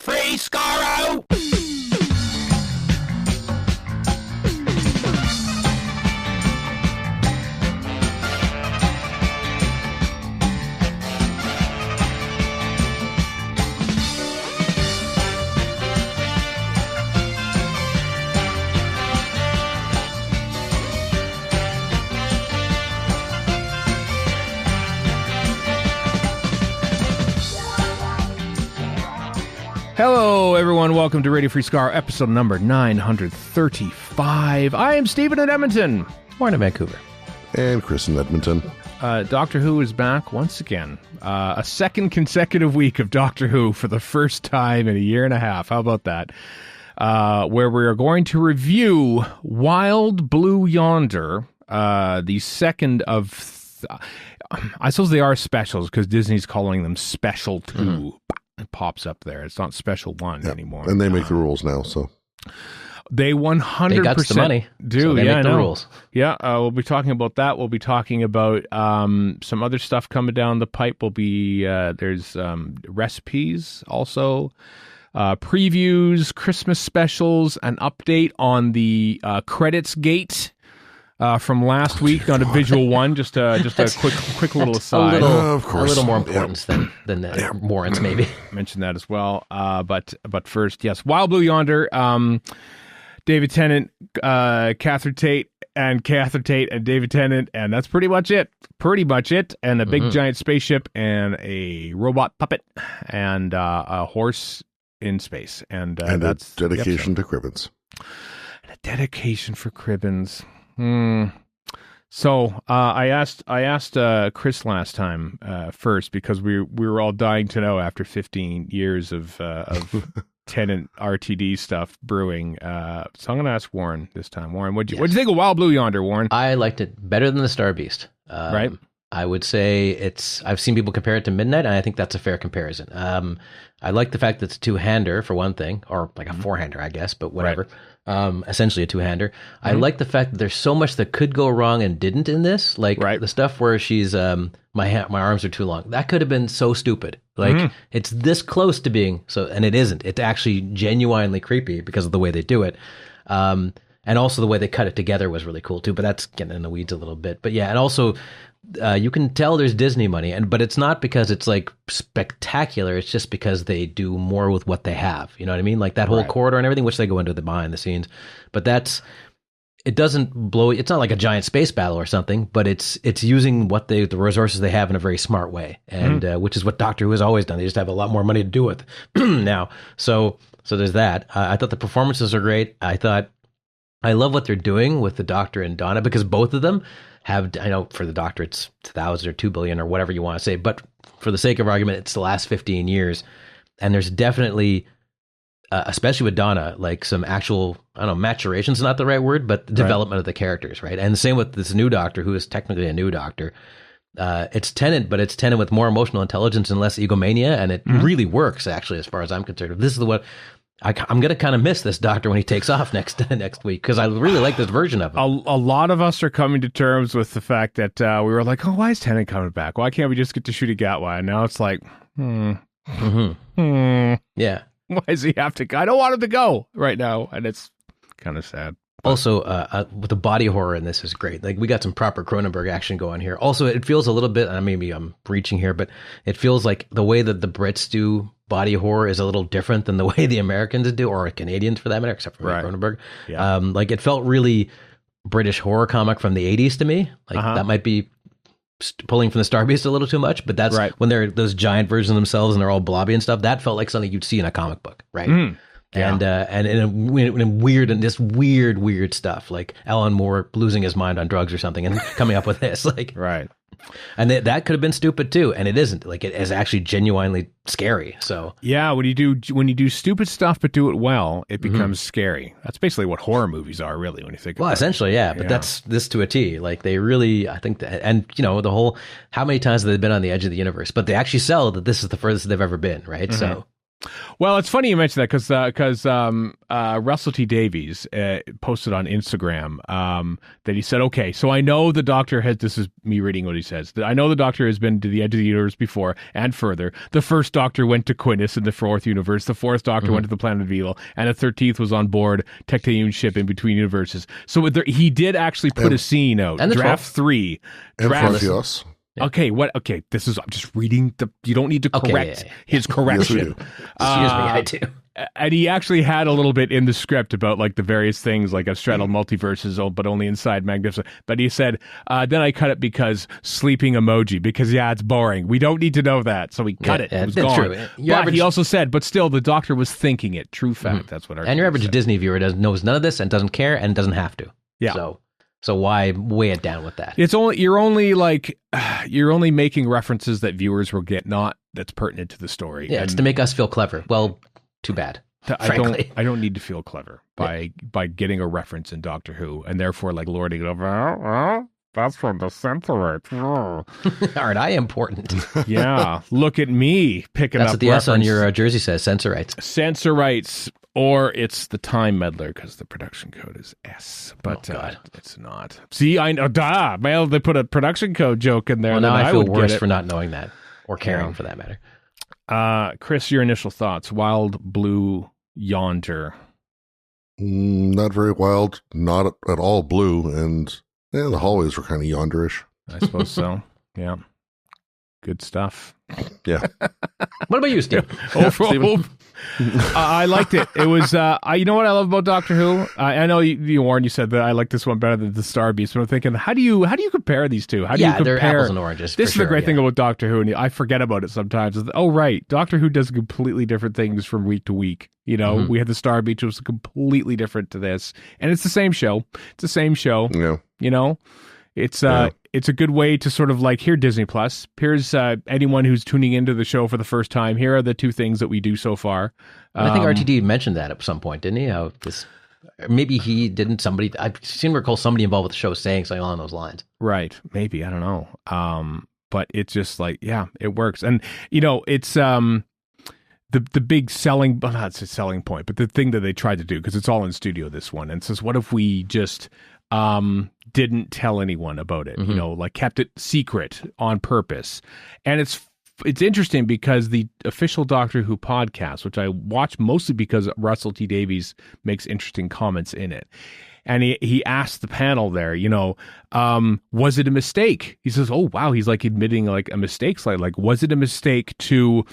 Free Skaro! Hello, everyone. Welcome to Radio Free Skaro, episode number 935. I am Stephen in Edmonton. Morning, Vancouver. And Chris in Edmonton. Doctor Who is back once again. A second consecutive week of Doctor Who for the first time in a year and a half. How about that? Where we are going to review Wild Blue Yonder, the second of... I suppose they are specials because Disney's calling them Special 2. Mm-hmm. It pops up there. It's not Special 1 anymore. And they make the rules now, so... They 100% they got the money, do. So they make the rules. Yeah, we'll be talking about that. We'll be talking about some other stuff coming down the pipe. Will be there's recipes also, previews, Christmas specials, an update on the credits gate from last week on a visual one. Just a quick little aside. Of course, a little more important than that warrants maybe. Mention that as well. But first, yes, Wild Blue Yonder. David Tennant, Catherine Tate, and David Tennant, and that's pretty much it. And a big giant spaceship, and a robot puppet, and a horse in space, and that's a dedication to Cribbins. And a dedication for Cribbins. So I asked Chris last time first because we were all dying to know after 15 years of Tennant RTD stuff brewing. So I'm going to ask Warren this time. Warren, what'd you think of Wild Blue Yonder, Warren? I liked it better than the Star Beast. Right. I would say I've seen people compare it to Midnight, and I think that's a fair comparison. I like the fact that it's a two-hander for one thing, or like a four-hander, I guess, but whatever. Right. Essentially a two-hander. I like the fact that there's so much that could go wrong and didn't in this. Like the stuff where she's, my arms are too long. That could have been so stupid. Like it's this close to being so, and it isn't. It's actually genuinely creepy because of the way they do it. And also the way they cut it together was really cool too, but that's getting in the weeds a little bit. But yeah, and also you can tell there's Disney money, but it's not because it's like spectacular. It's just because they do more with what they have. You know what I mean? Like that whole corridor and everything, which they go into the behind the scenes. But it doesn't blow. It's not like a giant space battle or something, but it's using the resources they have in a very smart way, and which is what Doctor Who has always done. They just have a lot more money to do with now. So there's that. I thought the performances are great. I love what they're doing with the Doctor and Donna, because both of them have, I know for the Doctor it's 1,000 or 2 billion or whatever you want to say, but for the sake of argument, it's the last 15 years. And there's definitely, especially with Donna, like some actual, I don't know, maturation's not the right word, but the development of the characters, right? And the same with this new Doctor, who is technically a new Doctor. It's Tennant, but it's Tennant with more emotional intelligence and less egomania, and it really works, actually, as far as I'm concerned. This is I'm going to kind of miss this Doctor when he takes off next week, because I really like this version of him. A lot of us are coming to terms with the fact that we were like, oh, why is Tennant coming back? Why can't we just get to shoot a Gatwa? And now it's like, yeah. Why does he have to go? I don't want him to go right now, and it's kind of sad. Also, with the body horror in this is great. Like, we got some proper Cronenberg action going here. Also, it feels a little bit, and maybe I'm reaching here, but it feels like the way that the Brits do body horror is a little different than the way the Americans do, or Canadians for that matter, except for Cronenberg. Yeah. Like, it felt really British horror comic from the 80s to me. Like, that might be pulling from the Star Beast a little too much, but that's when they're those giant versions of themselves and they're all blobby and stuff. That felt like something you'd see in a comic book, right? And in weird and this weird stuff, like Alan Moore losing his mind on drugs or something and coming up with this, like and that could have been stupid too, and it isn't. Like, it is actually genuinely scary. So yeah, when you do stupid stuff but do it well, it becomes scary. That's basically what horror movies are, really, when you think. Well, essentially, yeah. But that's this to a T. Like, they really, I think, and the whole, how many times have they been on the edge of the universe? But they actually sell that this is the furthest they've ever been, right? So. Well, it's funny you mentioned that because Russell T Davies posted on Instagram that he said, okay, so I know the Doctor has, this is me reading what he says, that I know the Doctor has been to the edge of the universe before and further. The first Doctor went to Quintus in the fourth universe. The fourth Doctor went to the planet of Evil, and the 13th was on board Tectonian ship in between universes. So he did actually put a scene out. And the Draft 12th. 3. And Draft. Frontios. Okay, what? Okay, this is, I'm just reading you don't need to correct his Yes, we correction. do. Excuse me, I do. And he actually had a little bit in the script about like the various things, like I've straddled multiverses, but only inside Magnificent. But he said, then I cut it because sleeping emoji, because it's boring. We don't need to know that. So he cut it. It was that's gone. true. But he also said, but still, the Doctor was thinking it. True fact. That's what our And your average said. Disney viewer knows none of this and doesn't care and doesn't have to. Yeah. So why weigh it down with that? You're only making references that viewers will get, not that's pertinent to the story. Yeah, it's to make us feel clever. Well, too bad. Frankly. I don't need to feel clever by getting a reference in Doctor Who and therefore like lording it over. Oh, that's from the Centaurites. Oh. Aren't I important? Yeah, look at me picking That's up. what the S on reference. your jersey says. Censorites. Censorites, or it's the Time Meddler because the production code is S. But God. it's not. See, I know. Well, they put a production code joke in there. Well, now then I feel would worse get it. for not knowing that or caring for that matter. Chris, your initial thoughts? Wild Blue Yonder. Not very wild, not at all blue, and the hallways were kind of yonderish. I suppose so. Yeah. Good stuff. Yeah. What about you, Steve? I liked it. It was, you know what I love about Doctor Who? I know you Warren, you said that I like this one better than the Star Beast, but I'm thinking, how do you compare these two? How do you compare? They're apples and oranges. This is the great thing about Doctor Who, and I forget about it sometimes. Oh, right. Doctor Who does completely different things from week to week. You know, we had the Star Beach, which was completely different to this. And it's the same show. It's the same show. Yeah. You know? It's a good way to sort of like, here, Disney Plus. Here's anyone who's tuning into the show for the first time. Here are the two things that we do so far. I think RTD mentioned that at some point, didn't he? How this, maybe he didn't. Somebody, I seem to recall somebody involved with the show saying something along those lines. Right. Maybe. I don't know. But it's just like, yeah, it works. And, you know, it's the big selling, well, not a selling point, but the thing that they tried to do, because it's all in studio, this one, and says, what if we just didn't tell anyone about it, you know, like kept it secret on purpose. And it's interesting because the official Doctor Who podcast, which I watch mostly because Russell T Davies makes interesting comments in it. And he asked the panel there, you know, was it a mistake? He says, oh, wow. He's like admitting like a mistake. Like, was it a mistake to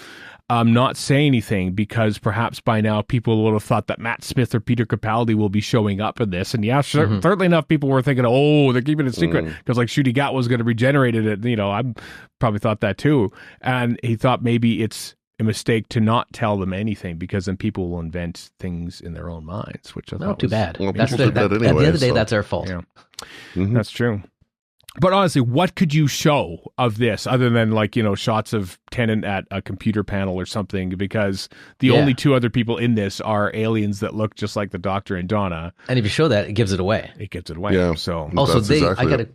not say anything because perhaps by now people would have thought that Matt Smith or Peter Capaldi will be showing up in this. And yeah, certainly enough people were thinking, oh, they're keeping it secret because like Ncuti Gat was going to regenerate it. You know, I probably thought that too. And he thought maybe it's a mistake to not tell them anything because then people will invent things in their own minds, which I thought Too bad. Well, That's people did that at the anyway, end of the day, so- that's our fault. Yeah, that's true. But honestly, what could you show of this other than like, you know, shots of Tennant at a computer panel or something? Because the only two other people in this are aliens that look just like the Doctor and Donna. And if you show that, it gives it away. It gives it away. Yeah. So Also, That's I exactly got to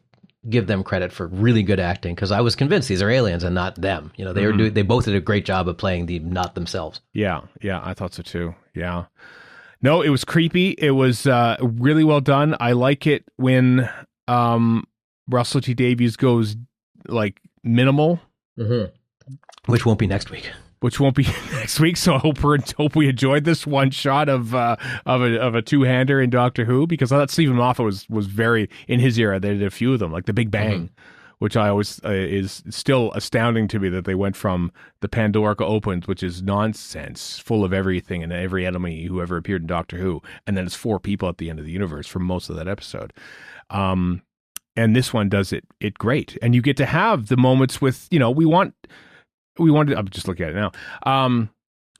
give them credit for really good acting because I was convinced these are aliens and not them. You know, they both did a great job of playing the not themselves. yeah, I thought so too. Yeah. No, it was creepy. It was really well done. I like it when Russell T Davies goes like minimal, Which won't be next week. which won't be next week. So I hope we enjoyed this one shot of a two-hander in Doctor Who, because I thought Stephen Moffat was very in his era. They did a few of them, like The Big Bang, which I always is still astounding to me that they went from the Pandorica Opens, which is nonsense, full of everything and every enemy who ever appeared in Doctor Who, and then it's 4 people at the end of the universe for most of that episode. And this one does it great, and you get to have the moments with, you know, we wanted. I'm just looking at it now.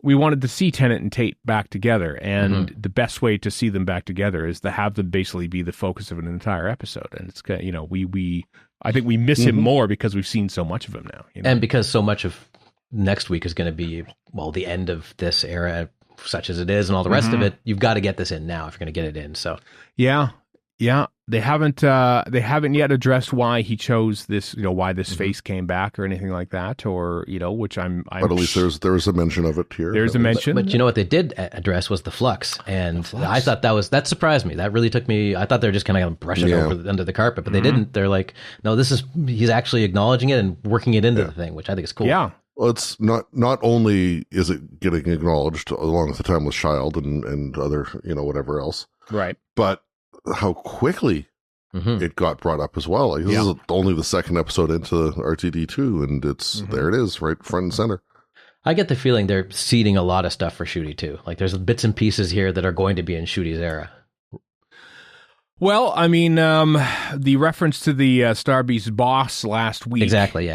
We wanted to see Tennant and Tate back together, and the best way to see them back together is to have them basically be the focus of an entire episode. And it's, you know, I think we miss him more because we've seen so much of him now. You know? And because so much of next week is going to be, well, the end of this era, such as it is, and all the rest of it, you've got to get this in now if you're going to get it in. So yeah. Yeah, they haven't yet addressed why he chose this, why this face came back or anything like that, or which I'm but at least there's a mention of it here. There's a mention, but you know what they did address was the flux, and I thought that surprised me. That really took me. I thought they were just kind of brush it over under the carpet, but they didn't. They're like, no, he's actually acknowledging it and working it into the thing, which I think is cool. Yeah. Well, it's not only is it getting acknowledged along with the Timeless Child and other whatever else, right? But how quickly it got brought up as well. Like, this is only the second episode into RTD2, and it's there it is, right front and center. I get the feeling they're seeding a lot of stuff for Ncuti too. Like there's bits and pieces here that are going to be in Ncuti's era. Well, I mean, the reference to the Starbeast boss last week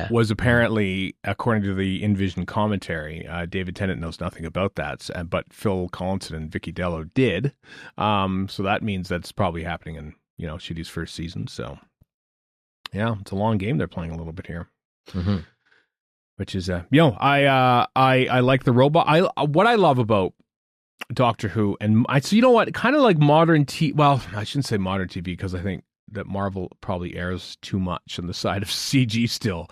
was apparently, according to the InVision commentary, David Tennant knows nothing about that, but Phil Collinson and Vicky Dello did. So that means that's probably happening in, Ncuti's first season. So, yeah, it's a long game they're playing a little bit here. Which is, I like the robot. What I love about Doctor Who, and so you know what, kind of like modern TV. Well, I shouldn't say modern TV because I think that Marvel probably airs too much on the side of CG still.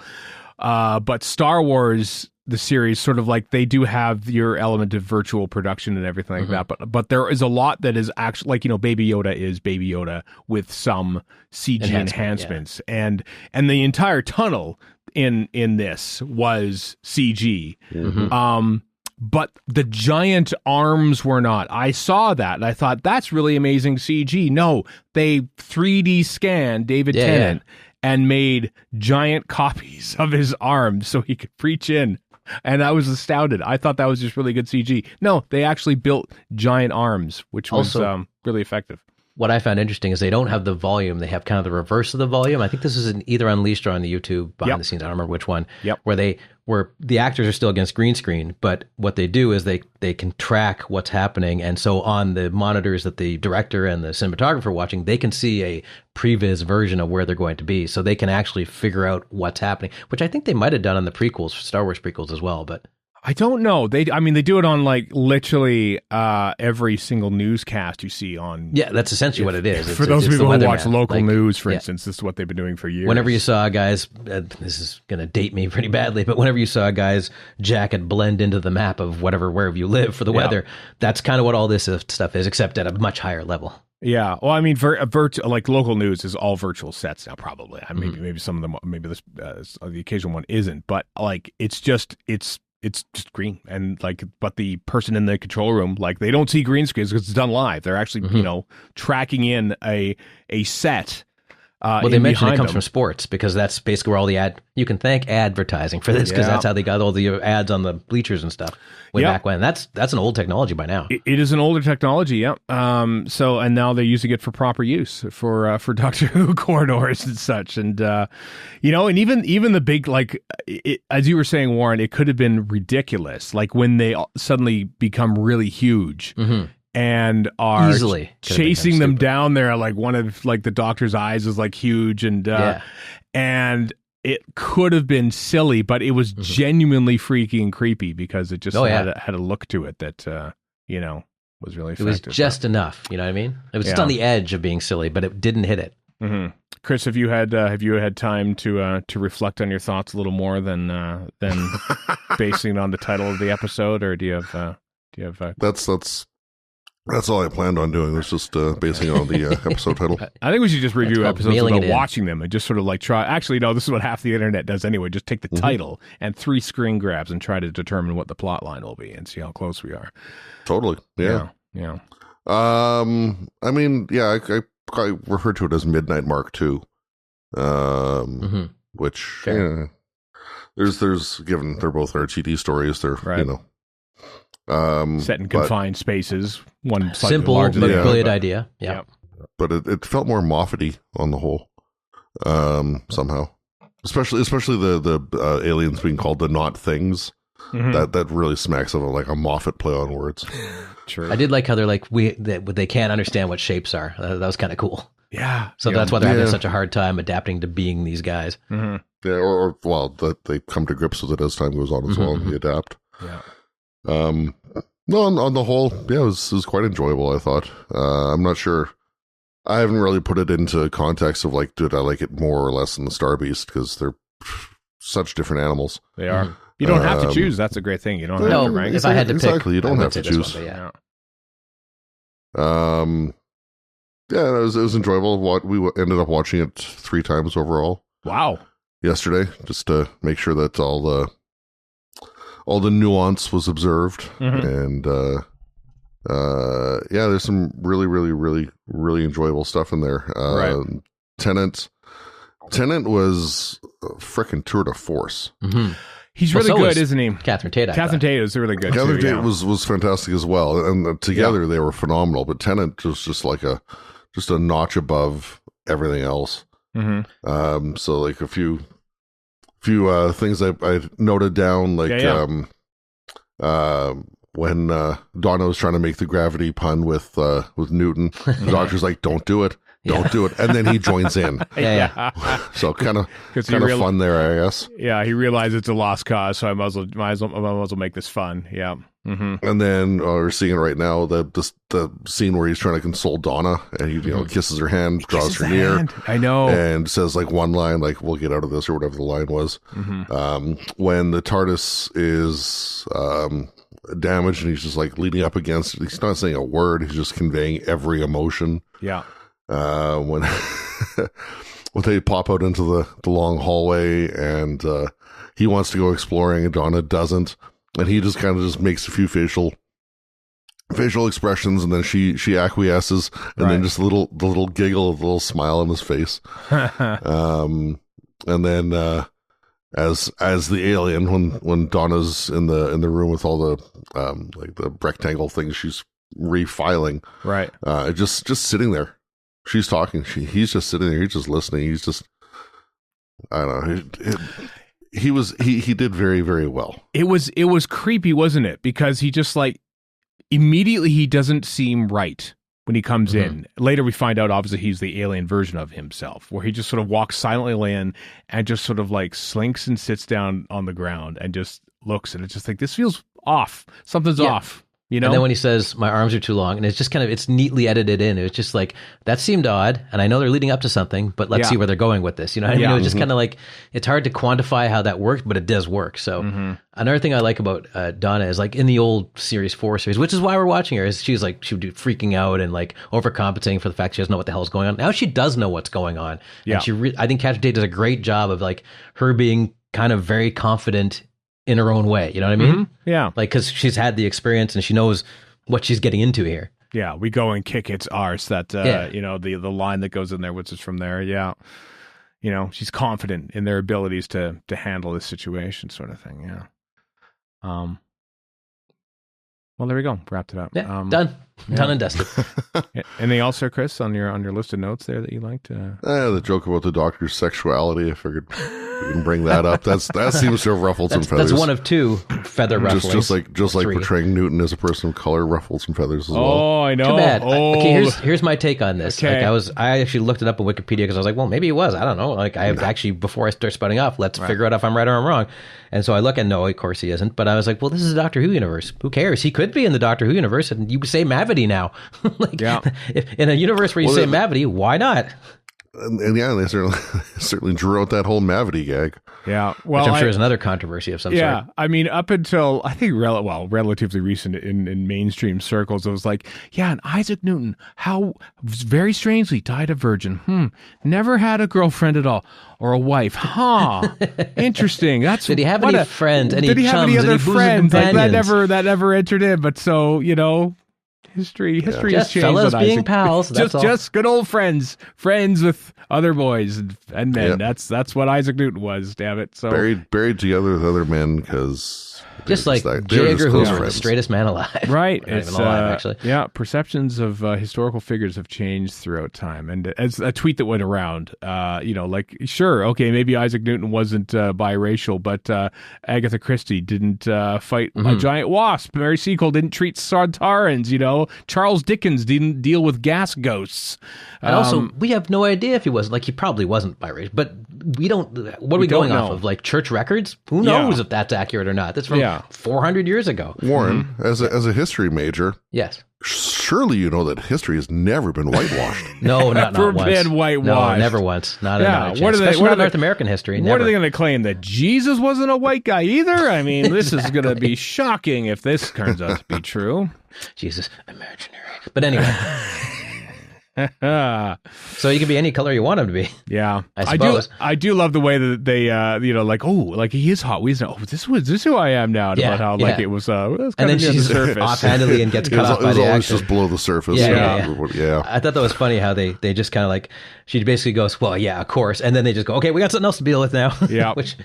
But Star Wars, the series, sort of like they do have your element of virtual production and everything like that. But there is a lot that is actually like Baby Yoda is Baby Yoda with some CG enhancements, and the entire tunnel in this was CG. But the giant arms were not. I saw that, and I thought, that's really amazing CG. No, they 3D scanned David Tennant and made giant copies of his arms so he could reach in. And I was astounded. I thought that was just really good CG. No, they actually built giant arms, which was really effective. What I found interesting is they don't have the volume. They have kind of the reverse of the volume. I think this is either Unleashed or on the YouTube behind the scenes. I don't remember which one. Where the actors are still against green screen, but what they do is they can track what's happening. And so on the monitors that the director and the cinematographer are watching, they can see a previs version of where they're going to be. So they can actually figure out what's happening, which I think they might have done on the prequels, Star Wars prequels as well. But I don't know. They do it on like literally every single newscast you see on. Yeah, that's essentially what it is. For those people who watch local news, for instance, this is what they've been doing for years. Whenever you saw guys, this is going to date me pretty badly, but whenever you saw a guy's jacket blend into the map of wherever you live for the weather, that's kind of what all this stuff is, except at a much higher level. Yeah, well, I mean, like local news is all virtual sets now. Probably, maybe some of them, maybe this the occasional one isn't, but like it's just green, and like, but the person in the control room, like, they don't see green screens because it's done live. They're actually, tracking in a set. Well, they mentioned it comes from sports because that's basically where all the you can thank advertising for this because that's how they got all the ads on the bleachers and stuff way back when. That's an old technology by now. It is an older technology, yeah. So, and now they're using it for proper use for Doctor Who corridors and such. And, and even the big, like, as you were saying, Warren, it could have been ridiculous. Like when they suddenly become really huge. And are easily chasing them down there, like one of like the Doctor's eyes is like huge, and it could have been silly, but it was genuinely freaky and creepy because it just had a look to it that was really effective. It was just enough, you know what I mean? It was just on the edge of being silly, but it didn't hit it. Chris, have you had time to reflect on your thoughts a little more than basing it on the title of the episode, or do you have That's all I planned on doing, was just basing it on the episode title. I think we should just review episodes without watching them and just sort of like try. Actually, no, this is what half the internet does anyway. Just take the title and 3 screen grabs and try to determine what the plot line will be and see how close we are. Totally. Yeah. I mean, I refer to it as Midnight Mark II. Which, there's given they're both RTD stories, they're, set in confined spaces, one simple but brilliant idea. Yeah. But it felt more Moffat-y on the whole, somehow. Especially the aliens being called the not things. That really smacks of like a Moffat play on words. True. I did like how they're like they can't understand what shapes are. That was kind of cool. Yeah. So that's why they're having such a hard time adapting to being these guys. Yeah, or they come to grips with it as time goes on as well, and they adapt. Yeah. No, on the whole, it was quite enjoyable, I thought. I'm not sure I haven't really put it into context of like, did I like it more or less than the Star Beast, because they're such different animals. They are. You don't have to choose. That's a great thing. You don't have to, right? If I had to pick, exactly, you don't have to choose. One, yeah. Yeah, it was enjoyable. We ended up watching it 3 times overall. Wow. Yesterday, just to make sure that all the nuance was observed, and yeah, there's some really, really, really, really enjoyable stuff in there. Right. Tennant was a frickin' tour de force. He's really good, isn't he? Catherine Tate. Catherine Tate is really good. Catherine too, Tate was fantastic as well, and together they were phenomenal. But Tennant was just like a notch above everything else. So like a few things I noted down, like when Donna was trying to make the gravity pun with Newton, the doctor's like, "Don't do it, don't do it," and then he joins in. So kind of fun there, I guess. Yeah, he realized it's a lost cause, so I might as well make this fun. Yeah. And then we're seeing it right now, the scene where he's trying to console Donna, and he kisses her hand, draws her near. I know, and says like one line, like, "We'll get out of this," or whatever the line was. When the TARDIS is damaged and he's just like leaning up against it, he's not saying a word, he's just conveying every emotion. When when they pop out into the long hallway, and he wants to go exploring and Donna doesn't, and he just kind of just makes a few facial expressions, and then she acquiesces, and then just the little giggle, the little smile on his face. And then as the alien, when Donna's in the room with all the like the rectangle things she's refiling, just sitting there. She's talking. He's just sitting there. He's just listening. He's just, I don't know. He did very, very well. It was creepy, wasn't it? Because he just like immediately he doesn't seem right when he comes in. Later we find out obviously he's the alien version of himself, where he just sort of walks silently in and just sort of like slinks and sits down on the ground and just looks, and it's just like, this feels off. Something's off. You know? And then when he says, "My arms are too long," and it's just kind of, it's neatly edited in. It was just like, that seemed odd, and I know they're leading up to something, but let's see where they're going with this. You know what I mean? It was just kind of like, it's hard to quantify how that worked, but it does work. So another thing I like about Donna is, like, in the old Series 4 series, which is why we're watching her, is she's like, she would be freaking out and like overcompensating for the fact she doesn't know what the hell is going on. Now she does know what's going on. And I think Catherine Tate does a great job of like her being kind of very confident in her own way. You know what I mean? Yeah. Like, because she's had the experience and she knows what she's getting into here. Yeah, we go and kick its arse. That you know, the line that goes in there, which is from there. Yeah, you know, she's confident in their abilities to handle this situation, sort of thing. Yeah. Well, there we go. Wrapped it up. Yeah, done and dusted. Anything else there, Chris, on your list of notes there that you liked? The joke about the doctor's sexuality. I figured we can bring that up. That seems to have ruffled some feathers. That's one of 2 feather rufflings. Just like portraying Newton as a person of color ruffled some feathers as well. Oh, I know. Too bad. Oh. Okay, here's my take on this. Okay. Like I actually looked it up on Wikipedia because I was like, well, maybe it was. I don't know. Like I actually, before I start spouting off, let's figure out if I'm right or I'm wrong. And so I look and no, of course he isn't. But I was like, well, this is a Doctor Who universe. Who cares? He could be in the Doctor Who universe, and you say Mavity now. If, in a universe where you say Mavity, why not? And yeah, they certainly drew out that whole Mavity gag. Yeah, well, which I'm sure is another controvery of some sort. Yeah, I mean, up until I think relatively recent in mainstream circles, it was like, yeah, and Isaac Newton, how very strangely died a virgin. Never had a girlfriend at all, or a wife. Interesting. That's did he have any friends? Any did he have any other friends? Like, that never entered in. But so you know. History has changed. Fellas being pals. Just good old friends with other boys and men. Yep. That's what Isaac Newton was. Damn it! So buried together with other men because just like J. Edgar Hoover, the straightest man alive. Right? Not even alive, actually. Yeah, perceptions of historical figures have changed throughout time. And as a tweet that went around, you know, like sure, okay, maybe Isaac Newton wasn't biracial, but Agatha Christie didn't fight a giant wasp. Mary Seacole didn't treat Sartarans. You know, Charles Dickens didn't deal with gas ghosts. And also, we have no idea if he was, like, he probably wasn't biracial, but we don't, what are we going off of? Like church records? Who knows if that's accurate or not? That's from 400 years ago. Warren, as a history major. Yes. surely you know that history has never been whitewashed. No, not Never once. been whitewashed. No, never once. Not Yeah, not a chance. what are they- Especially what not are they- North American history. What Never. are they going to claim, that Jesus wasn't a white guy either? I mean, this is going to be shocking if this turns out to be true. Jesus, imaginary. But anyway, so you can be any color you want him to be. Yeah, I suppose. I do love the way that they, like, oh, like he is hot. This is who I am now. Yeah, About how like yeah. it was, it was And kind then of near the she's surface. offhandedly and gets It cut was, off it by was the always actor. just below the surface. Yeah. I thought that was funny how they just kind of like, she basically goes, well, yeah, of course. And then they just go, okay, we got something else to deal with now. Yeah. Which,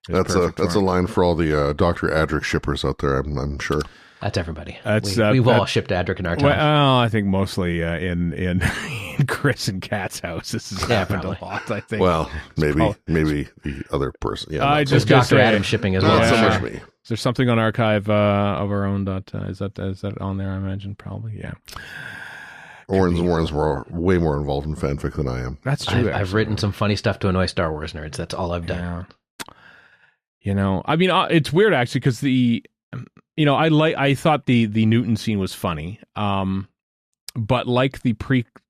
That's a line for all the Dr. Adric shippers out there, I'm sure. that's everybody. That's, We've all shipped Adric in our time. Well, I think mostly in Chris and Kat's house. This has happened probably. a lot. I think. Well, maybe the other person. Yeah, I not just so, Dr. say- Adam shipping as not well. so Yeah. much me. Is there something on archive of our own? Is that on there? I imagine probably. Yeah, Warren's way more involved in fanfic than I am. that's true. I've written some funny stuff to annoy Star Wars nerds. That's all I've done. Yeah. I mean, it's weird actually because I thought the Newton scene was funny, but like the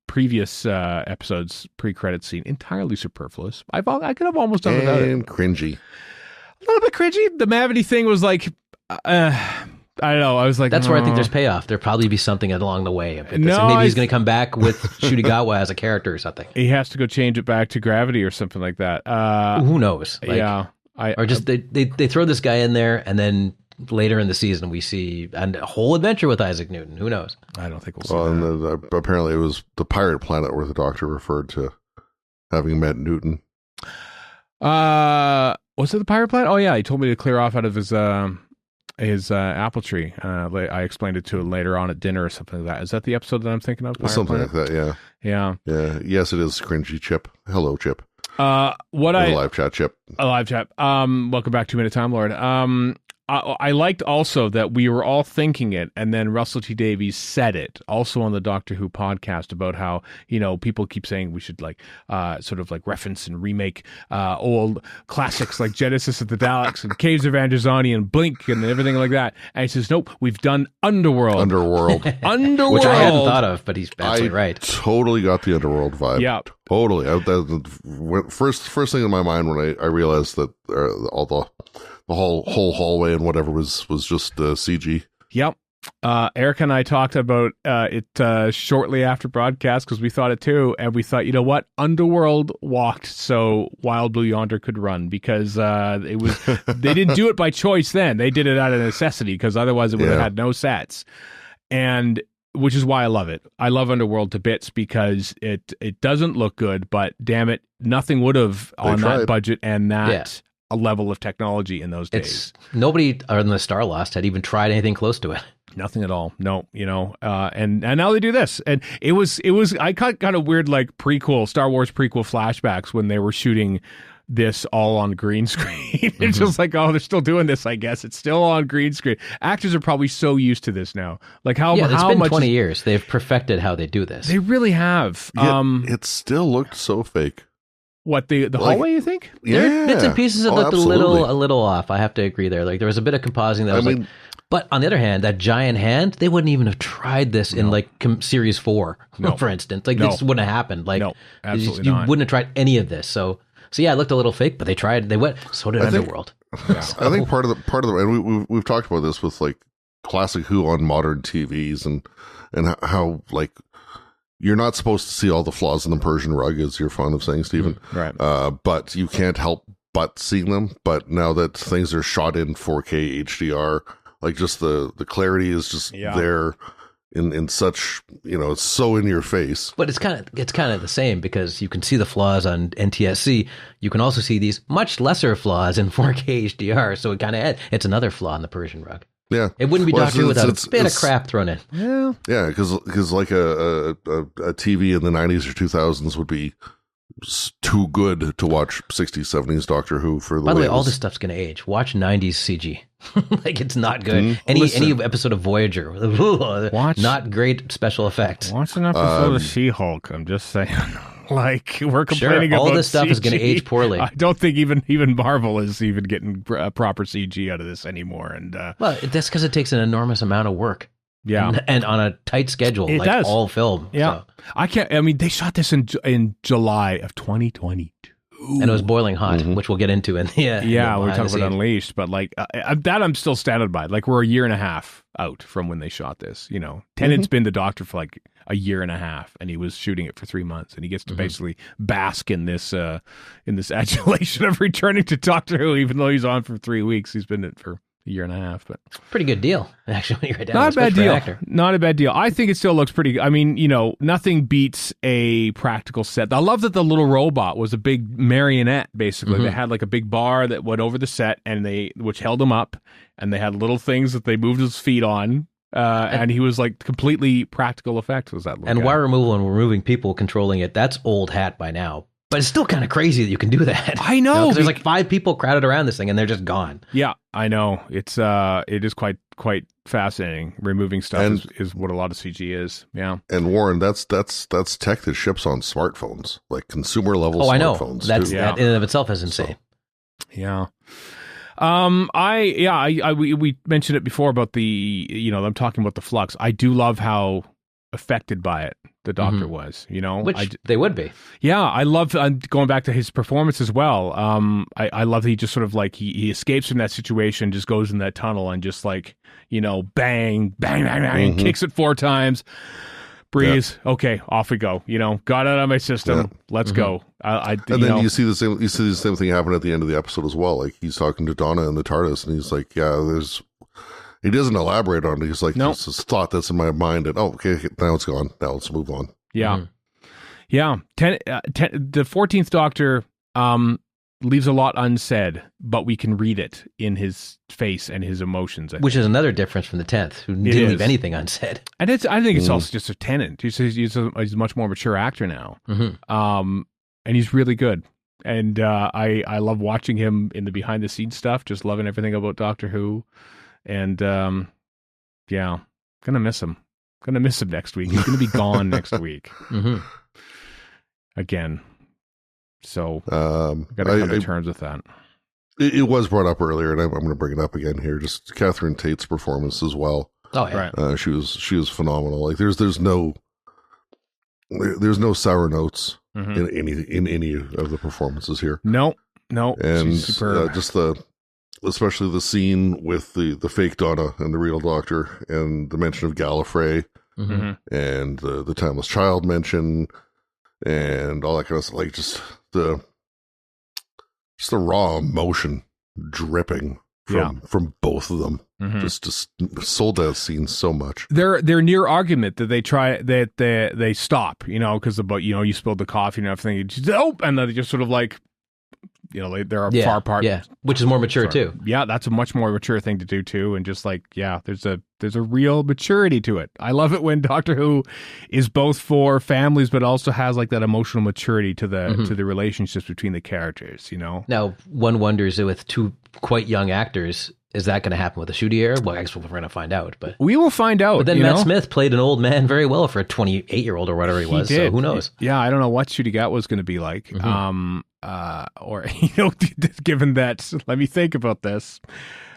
previous episodes pre-credit scene, entirely superfluous. I could have almost done without it. And cringy. A little bit cringy. The Mavity thing was like, I don't know. I was like, That's where I think "Oh." there's payoff. There'll probably be something along the way. Of it. No, Maybe he's going to come back with Shudigawa as a character or something. He has to go change it back to gravity or something like that. Who knows? Like, Yeah. Or just they throw this guy in there, and then later in the season we see a whole adventure with Isaac Newton. Who knows? I don't think we'll see Well, that. and apparently it was the pirate planet where the Doctor referred to having met Newton. Was it the pirate planet? Oh yeah, he told me to clear off out of his apple tree. I explained it to him later on at dinner or something like that. Is that the episode that I'm thinking of? Pirate Something Planet? like that, yeah. Yeah. Yeah. Yes, it is cringy, Chip. Hello, Chip. What In I the live chat, Chip. a live chat. Welcome back to Minute Time Lord. I liked also that we were all thinking it, and then Russell T Davies said it also on the Doctor Who podcast about how people keep saying we should sort of like reference and remake old classics like Genesis of the Daleks and Caves of Androzani and Blink and everything like that. And he says, nope, we've done Underworld. Underworld. Underworld, Which I hadn't thought of, but he's absolutely right. Totally got the Underworld vibe. Yeah. Totally. First thing in my mind when I realized that all the whole hallway and whatever was just CG. Yep. Erica and I talked about it shortly after broadcast because we thought it too, and we thought, you know what, Underworld walked so Wild Blue Yonder could run because it was they didn't do it by choice then. They did it out of necessity because otherwise it would have had no sets. And which is why I love it. I love Underworld to bits because it doesn't look good, but damn it, nothing would have on that budget and that a level of technology in those days. Nobody other than the Starlost had even tried anything close to it. Nothing at all. No, and now they do this. And it was I got kind of weird like Star Wars prequel flashbacks when they were shooting this all on green screen. It's just like, oh, they're still doing this, I guess. It's still on green screen. Actors are probably so used to this now. Like how been much 20 years. They've perfected how they do this. They really have. Yet it still looked so fake. What the hallway, you think? Yeah. There are bits and pieces that looked absolutely. a little off. I have to agree there. Like there was a bit of compositing that was like, but on the other hand, that giant hand, they wouldn't even have tried this in like series 4, for instance. Like this wouldn't have happened. Like no, absolutely you not. wouldn't have tried any of this. So yeah, it looked a little fake, but they tried. They went. So did Underworld. I think part of the and we've talked about this with like classic Who on modern TVs and how like you're not supposed to see all the flaws in the Persian rug, as you're fond of saying, Stephen. Right. But you can't help but seeing them. But now that things are shot in 4K HDR, like just the clarity is just there in such, it's so in your face. But it's kind of the same because you can see the flaws on NTSC. You can also see these much lesser flaws in 4K HDR. So it's another flaw in the Persian rug. Yeah, it wouldn't be Doctor Who without a bit of crap thrown in. Yeah, because like a TV in the 90s or 2000s would be too good to watch 60s, 70s Doctor Who for the By the way, it all was. this stuff's going to age. Watch 90s CG. Like it's not good. Any episode of Voyager, not great special effects. Watch an episode of She-Hulk. I'm just saying. Like we're complaining about all this stuff CG. is going to age poorly. I don't think even Marvel is even getting proper CG out of this anymore. And well, that's because it takes an enormous amount of work. Yeah. And on a tight schedule, It like does. all film. Yeah. So. They shot this in July of 2022. And it was boiling hot, which we'll get into in the we're talking about Unleashed, but like that I'm still standing by. Like we're a year and a half out from when they shot this. You know, Tennant's been the Doctor for like a year and a half, and he was shooting it for 3 months, and he gets to basically bask in this adulation of returning to Doctor Who, even though he's on for 3 weeks. He's been it for a year and a half, but pretty good deal actually. When you write down, not a bad deal. Not a bad deal. I think it still looks pretty. I mean, you know, nothing beats a practical set. I love that the little robot was a big marionette. Basically, they had like a big bar that went over the set, and which held him up, and they had little things that they moved his feet on. And he was like completely practical effects. Was that? And wire removal and removing people controlling it. That's old hat by now. But it's still kind of crazy that you can do that. I know. 'Cause there's like 5 people crowded around this thing, and they're just gone. Yeah, I know. It is quite fascinating. Removing stuff is what a lot of CG is. Yeah. And Warren, that's tech that ships on smartphones, like consumer level smartphones. I know. That in and of itself is insane. Yeah. We mentioned it before about I'm talking about the flux. I do love how affected by it the Doctor was, you know, which they would be. Yeah, I love going back to his performance as well. I love that he just sort of like he escapes from that situation, just goes in that tunnel and just like, you know, bang, bang, bang, bang, kicks it 4 times. Breathe. Yeah. Okay, off we go. You know, got it out of my system. Yeah. Let's go. You see the same. You see the same thing happen at the end of the episode as well. Like he's talking to Donna in the TARDIS, and he's like, "Yeah, He doesn't elaborate on it. He's like, "This is thought that's in my mind," and okay, now it's gone. Now let's move on. Yeah, yeah. The 14th Doctor leaves a lot unsaid, but we can read it in his face and his emotions. Which is another difference from the 10th, who didn't leave anything unsaid. And I think it's also just a Tennant. He's a much more mature actor now, and he's really good. And I love watching him in the behind the scenes stuff. Just loving everything about Doctor Who, and gonna miss him. Gonna miss him next week. He's gonna be gone next week again. So got to come to terms with that. It was brought up earlier, and I'm going to bring it up again here. Just Catherine Tate's performance as well. Oh yeah, right. She was phenomenal. Like there's no sour notes in any of the performances here. No, and just especially the scene with the fake Donna and the real Doctor, and the mention of Gallifrey, and the timeless child mention, and all that kind of stuff. Like just the raw emotion dripping from both of them. Just sold that scene so much. Their near argument that they stop, you know, because about, you know, you spilled the coffee and everything, and then they just sort of like, you know, they're far apart. Yeah, which is more mature too. Yeah, that's a much more mature thing to do too. And just like, there's a real maturity to it. I love it when Doctor Who is both for families, but also has like that emotional maturity to the relationships between the characters. You know. Now, one wonders with 2 quite young actors, is that going to happen with the Ncuti era? Well, I guess we're going to find out. But we will find out. But then Matt Smith played an old man very well for a 28-year-old or whatever he was. Did. So who knows? Yeah, I don't know what Ncuti Gat was going to be like. Or, you know, given that, let me think about this.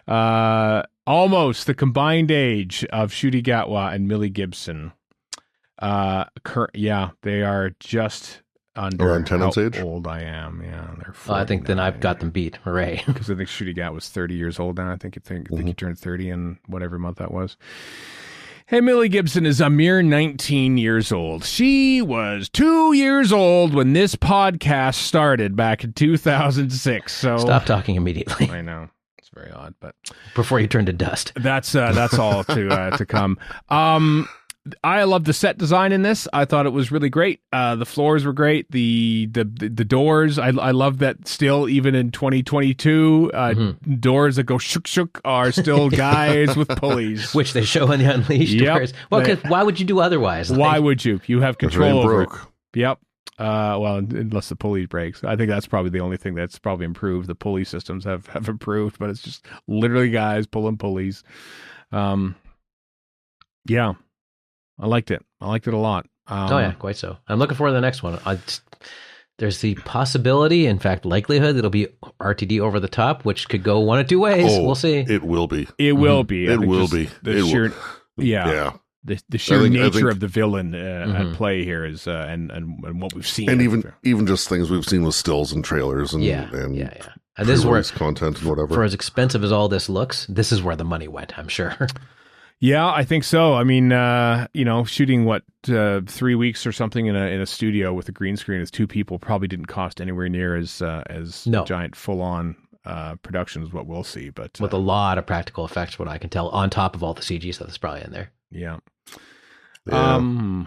Almost the combined age of Ncuti Gatwa and Millie Gibson. They are just under around Tennant's age. Old I am. Yeah, they're. I think then I've got them beat. Hooray! Because I think Ncuti Gat was 30 years old now. I think he turned 30 in whatever month that was. Hey, Millie Gibson is a mere 19 years old. She was 2 years old when this podcast started back in 2006. So stop talking immediately. I know. It's very odd, but before you turn to dust. That's all to come. I love the set design in this. I thought it was really great. The floors were great. The doors. I love that still, even in 2022, doors that go shook shook are still guys with pulleys, which they show in the Unleashed doors. Well, why would you do otherwise? Why would you? You have control over it. Yep. Well, unless the pulley breaks. I think that's probably the only thing that's probably improved. The pulley systems have improved, but it's just literally guys pulling pulleys. Yeah. I liked it. I liked it a lot. Quite so. I'm looking forward to the next one. There's the possibility, in fact, likelihood, that it'll be RTD over the top, which could go one of 2 ways. We'll see. It will be. It will be. It will be. Yeah. The sheer I nature think- of the villain at play here is and what we've seen, And even just things we've seen with stills and trailers and And this is where, pre-release content and whatever. for as expensive as all this looks, this is where the money went, I'm sure. Yeah, I think so. I mean, shooting 3 weeks or something in a studio with a green screen as two people probably didn't cost anywhere near as giant full on production is what we'll see. But with a lot of practical effects, what I can tell, on top of all the CG stuff that's probably in there. Yeah. Yeah.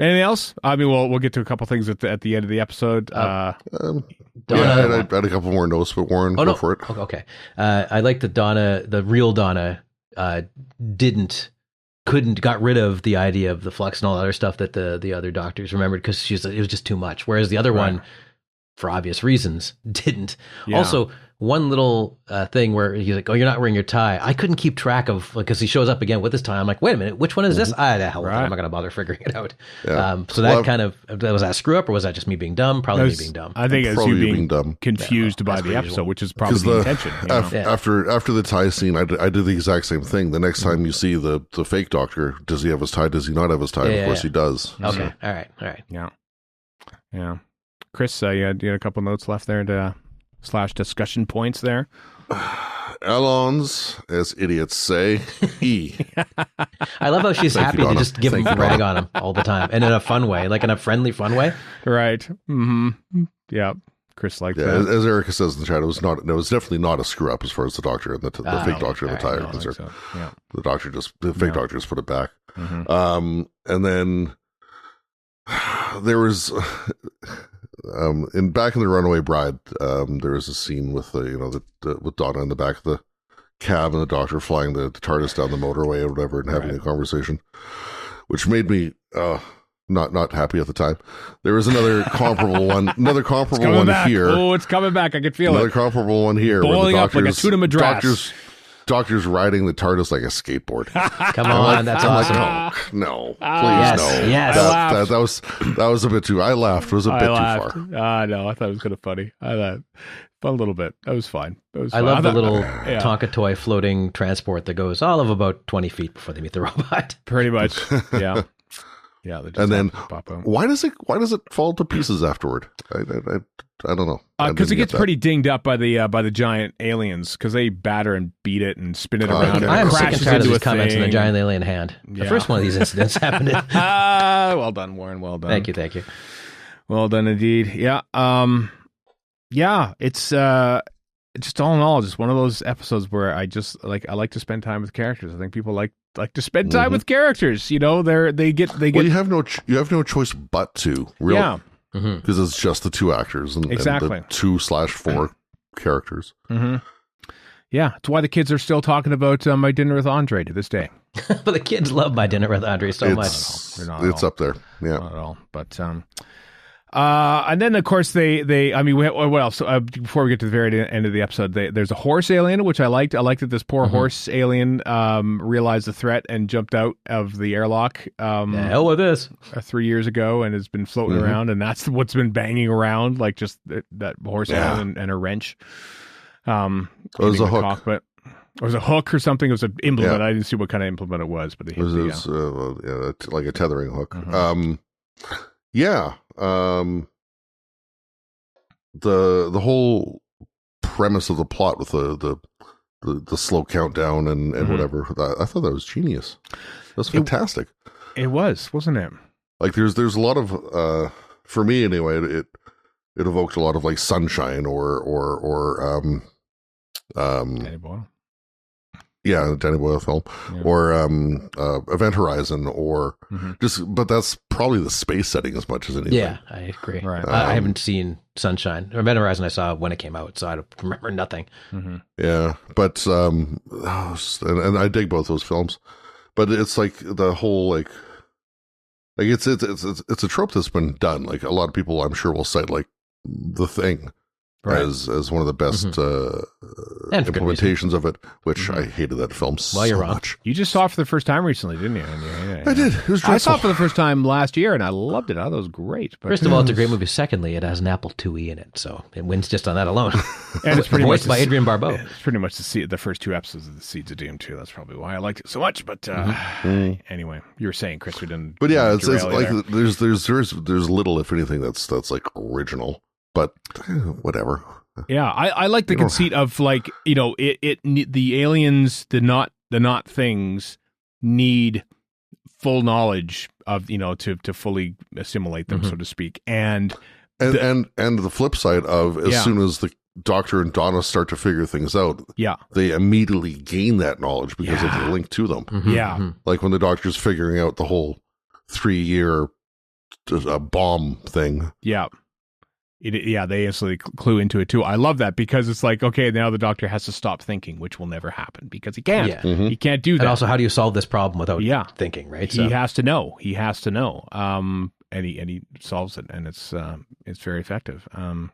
Anything else? I mean, we'll get to a couple things at the end of the episode. Donna, I had a couple more notes, but Warren, go for it. Okay. I like that Donna, the real Donna, got rid of the idea of the flux and all that other stuff that the other doctors remembered because it was just too much. Whereas the other one, for obvious reasons, didn't. Yeah. Also, one little thing where he's like, "Oh, you're not wearing your tie." I couldn't keep track of, because he shows up again with his tie. I'm like, "Wait a minute, which one is this?" The hell with it. I'm not going to bother figuring it out. Yeah. So that was that a screw up, or was that just me being dumb? Probably me being dumb. I think it's Probably you being dumb. confused by the episode, which is probably the intention. After the tie scene, I did the exact same thing. The next time you see the fake doctor, does he have his tie? Does he not have his tie? Of course he does. Okay. All right. Yeah. Chris, you had a couple notes left there to / discussion points there. Alons, as idiots say, E. I love how she's happy to just give him rag on him all the time, and in a fun way, like in a friendly, fun way. Right. Mm-hmm. Yeah. Chris liked that. As Erica says in the chat, it was definitely not a screw up as far as the doctor and the fake doctor and the tie are concerned. So. Yeah. The fake doctor just put it back. Mm-hmm. And then there was back in the Runaway Bride, there was a scene with with Donna in the back of the cab and the doctor flying the TARDIS down the motorway or whatever and having a conversation, which made me not happy at the time. There was another comparable one. Another comparable one back. here. Oh, it's coming back. I can feel another comparable one here. Boiling up like a tuna madras. Doctor's riding the TARDIS like a skateboard. Come on, that's awesome. Like, no, please, no. Yes. That was a bit too. I laughed. It was a bit too far. No, I thought it was kind of funny. I laughed a little bit. That was fine. I love the little Tonka toy floating transport that goes all of about 20 feet before they meet the robot. Pretty much. Yeah. Yeah. And then why does it fall to pieces afterward? I don't know. Because it gets pretty dinged up by the giant aliens because they batter and beat it and spin it around. And I am sick and tired of these these comments in the giant alien hand. The first one of these incidents happened. Well done, Warren. Well done. Thank you. Well done indeed. Yeah. It's just all in all, just one of those episodes where I like to spend time with characters. I think people like to spend time with characters. You know, they get. Well, you have no choice but to. Really. Yeah. Because it's just the two actors and the 2/4 characters. Mm-hmm. Yeah, it's why the kids are still talking about My Dinner with Andre to this day. But the kids love My Dinner with Andre so much. It's up there. Yeah, not at all. But and then of course they what else? Before we get to the very end of the episode, there's a horse alien, which I liked. I liked that this poor horse alien realized the threat and jumped out of the airlock. The hell with this 3 years ago, and has been floating around, and that's what's been banging around, like just that horse alien and a wrench. It was a hook. Cockpit. It was a hook or something. It was an implement. I didn't see what kind of implement it was, but it was like a tethering hook. The whole premise of the plot with the slow countdown and whatever, I thought that was genius. That was fantastic. It was, wasn't it? Like there's a lot of for me anyway, it evoked a lot of like Sunshine or Danny Boyle. Yeah, Danny Boyle film, or Event Horizon, or but that's probably the space setting as much as anything. Yeah, I agree. Right. I haven't seen Sunshine or Event Horizon. I saw when it came out, so I don't remember nothing. Yeah, but and I dig both those films, but it's like the whole like it's a trope that's been done. Like a lot of people, I'm sure, will cite like The Thing. as one of the best implementations of it, which I hated that film so much. You just saw it for the first time recently, didn't you? I did. It was dreadful. I saw it for the first time last year, and I loved it. I thought it was great. But first of all, it's a great movie. Secondly, it has an Apple IIe in it, so it wins just on that alone. And it's pretty voiced by Adrian Barbeau. It's pretty much the first 2 episodes of The Seeds of Doom too. That's probably why I liked it so much. But anyway, you were saying, Chris, we didn't. But yeah, it's like there's little, if anything, that's like original. But whatever. Yeah, I like the conceit of like, you know, the aliens, the not things need full knowledge of, you know, to fully assimilate them, so to speak. And the flip side of as soon as the Doctor and Donna start to figure things out, they immediately gain that knowledge because of the link to them. Like when the Doctor's figuring out the whole 3-year bomb thing. They instantly clue into it too. I love that because it's like, okay, now the Doctor has to stop thinking, which will never happen because he can't. He can't do that. And also, how do you solve this problem without thinking? Right? He has to know. He has to know. And he solves it, and it's very effective. I